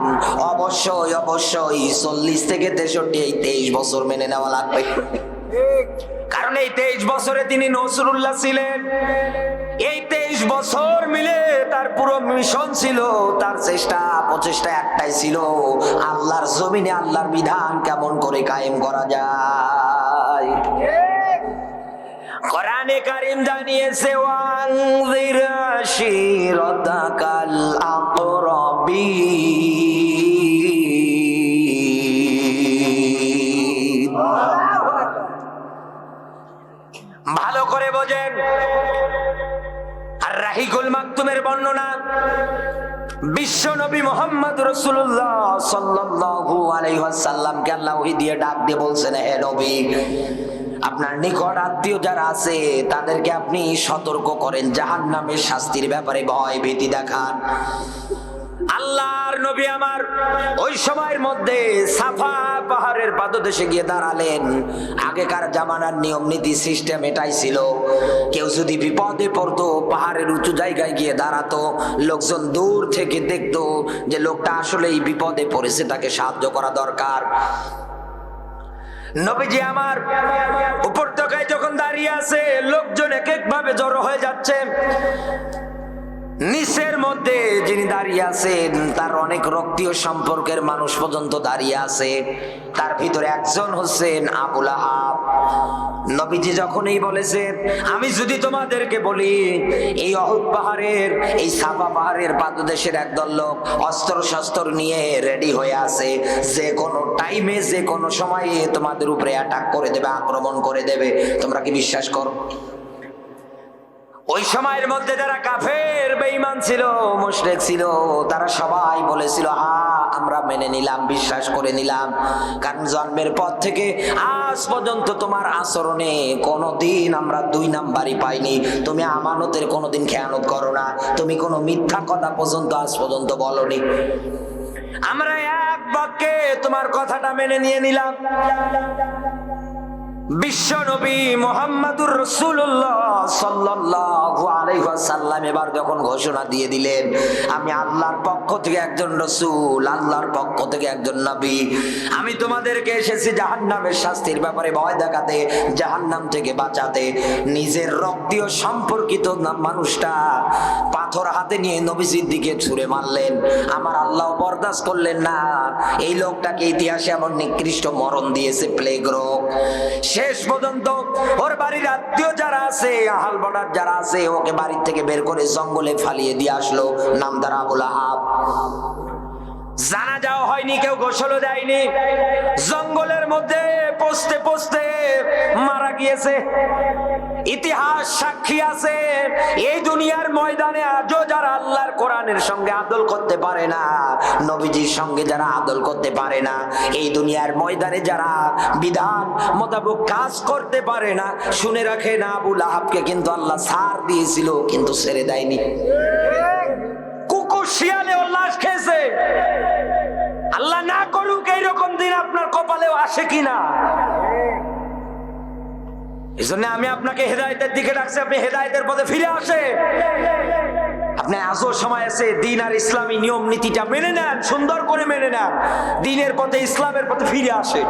অবশ্যই অবশ্যই 40 থেকে 63 এই 23 বছর মেনে নেওয়া লাগবে। কারণ এই 23 বছরে তিনি রাসূলুল্লাহ ছিলেন। এই 23 বছর মিলে তার পুরো মিশন ছিল, তার চেষ্টা প্রচেষ্টা একটাই ছিল, আল্লাহর জমিনে আল্লাহর বিধান কেমন করে কায়েম করা যায়। কোরআনে কারীম জানিয়েছে, ওয়ানজির আশিরাতাকাল আকরাবিন। ভালো করে বোঝেন। আর রাহিকুল মাকতুমের বর্ণনা, বিশ্ব নবী মুহাম্মদ রাসূলুল্লাহ সাল্লাল্লাহু আলাইহি ওয়াসাল্লামকে আল্লাহ ওহী দিয়ে ডাক দিয়ে বলছেন, হে নবী, আপনার নিকট আত্মীয় যারা আছে তাদেরকে আপনি সতর্ক করেন, জাহান্নামের শাস্তির ব্যাপারে ভয় ভীতি দেখান। আল্লাহর নবী আমার ওই সময়ের মধ্যে সাফা পাহাড়ের পাদদেশে গিয়ে দাঁড়ালেন। আগেকার জামানার নিয়ম নীতি সিস্টেম এটাই ছিল, কেউ যদি বিপদে পড়তো পাহাড়ের উঁচু জায়গায় গিয়ে দাঁড়াতো, লোকজন দূর থেকে দেখতো যে লোকটা আসলেই বিপদে পড়েছে, তাকে সাহায্য করা দরকার। নবীজি আমার উপত্যকায় যখন দাঁড়িয়ে আছে, লোকজন এক এক ভাবে জড়ো হয়ে যাচ্ছে। নিচের মধ্যে যিনি দাঁড়িয়ে আছেন তার অনেক রক্তীয় সম্পর্কের মানুষ পর্যন্ত দাঁড়িয়ে আছে। তার ভিতরে একজন হচ্ছেন আবুল আহাব। নবীজি যখনই বলেছেন, আমি যদি তোমাদেরকে বলি এই অহুদ পাহাড়ের, এই সাফা পাহাড়ের পাদদেশের একদল লোক অস্ত্র শস্ত্র নিয়ে রেডি হয়ে আছে, যে কোনো টাইমে যে কোনো সময়ে তোমাদের উপরে অ্যাটাক করে দেবে, আক্রমণ করে দেবে, তোমরা কি বিশ্বাস করো? ওই সময়ের মধ্যে যারা কাফের বেঈমান ছিল, মুশরিক ছিল, তারা সবাই বলেছিল হ্যাঁ আমরা মেনে নিলাম, বিশ্বাস করে নিলাম, কারণ জন্মের পর থেকে আজ পর্যন্ত তোমার আচরণে কোনোদিন আমরা 2 নাম্বারই পাইনি। তুমি আমানতের কোনোদিন খেয়ানত করো না, তুমি কোনো মিথ্যা কথা পর্যন্ত আজ পর্যন্ত বলনি। আমরা এক বাক্যে তোমার কথাটা মেনে নিয়ে নিলাম। বিশ্ব নবী মুহাম্মদুর রাসূলুল্লাহ সাল্লাল্লাহু আলাইহি ওয়াসাল্লাম এবার যখন ঘোষণা দিয়ে দিলেন, আমি আল্লাহর পক্ষ থেকে একজন রাসূল, আল্লাহর পক্ষ থেকে একজন নবী, আমি তোমাদেরকে এসেছি জাহান্নামের শাস্তির ব্যাপারে ভয় দেখাতে, জাহান্নাম থেকে বাঁচাতে। নিজের রক্তীয় সম্পর্কিত মানুষটা পাথর হাতে নিয়ে নবীজির দিকে ছুঁড়ে মারলেন। আমার আল্লাহ বরদাস্ত করলেন না, এই লোকটাকে ইতিহাসে এমন নিকৃষ্ট মরণ দিয়েছে, প্লেগ রোগ। শেষ পর্যন্ত ওর বাড়ির আত্মীয় যারা আছে, আহাল বর্ডার যারা আছে, ওকে বাড়ি থেকে বের করে জঙ্গলে ফালিয়ে দিয়ে আসলো, নামদার আবুল আহাব। জানাজাও হয়নি, কেউ গোসলও দেয়নি, জঙ্গলের মধ্যে পচতে পচতে মারা গিয়েছে। ইতিহাস সাক্ষী আছে, এই দুনিয়ার ময়দানে আজও যারা আল্লাহর কোরআনের সঙ্গে আদল করতে পারে না, নবীজির সঙ্গে যারা আদল করতে পারে না, এই দুনিয়ার ময়দানে যারা বিধান মোতাবেক কাজ করতে পারে না, শুনে রাখে না, আবুল আহাবকে কিন্তু আল্লাহ ছাড় দিয়েছিল, কিন্তু ছেড়ে দেয়নি। কুকুর শিয়ালে ওর লাশ খেয়েছে। আল্লাহ না করুক এইরকম দিন আপনার কপালেও আসে কিনা। এই জন্য আমি আপনাকে হেদায়েতের দিকে ডাকছি, আপনি হেদায়েতের পথে ফিরে আসেন। আপনি আজও সময় আছে, দিন আর ইসলামী নিয়ম নীতিটা মেনে নেন, সুন্দর করে মেনে নেন, দিনের পথে ইসলামের পথে ফিরে আসেন।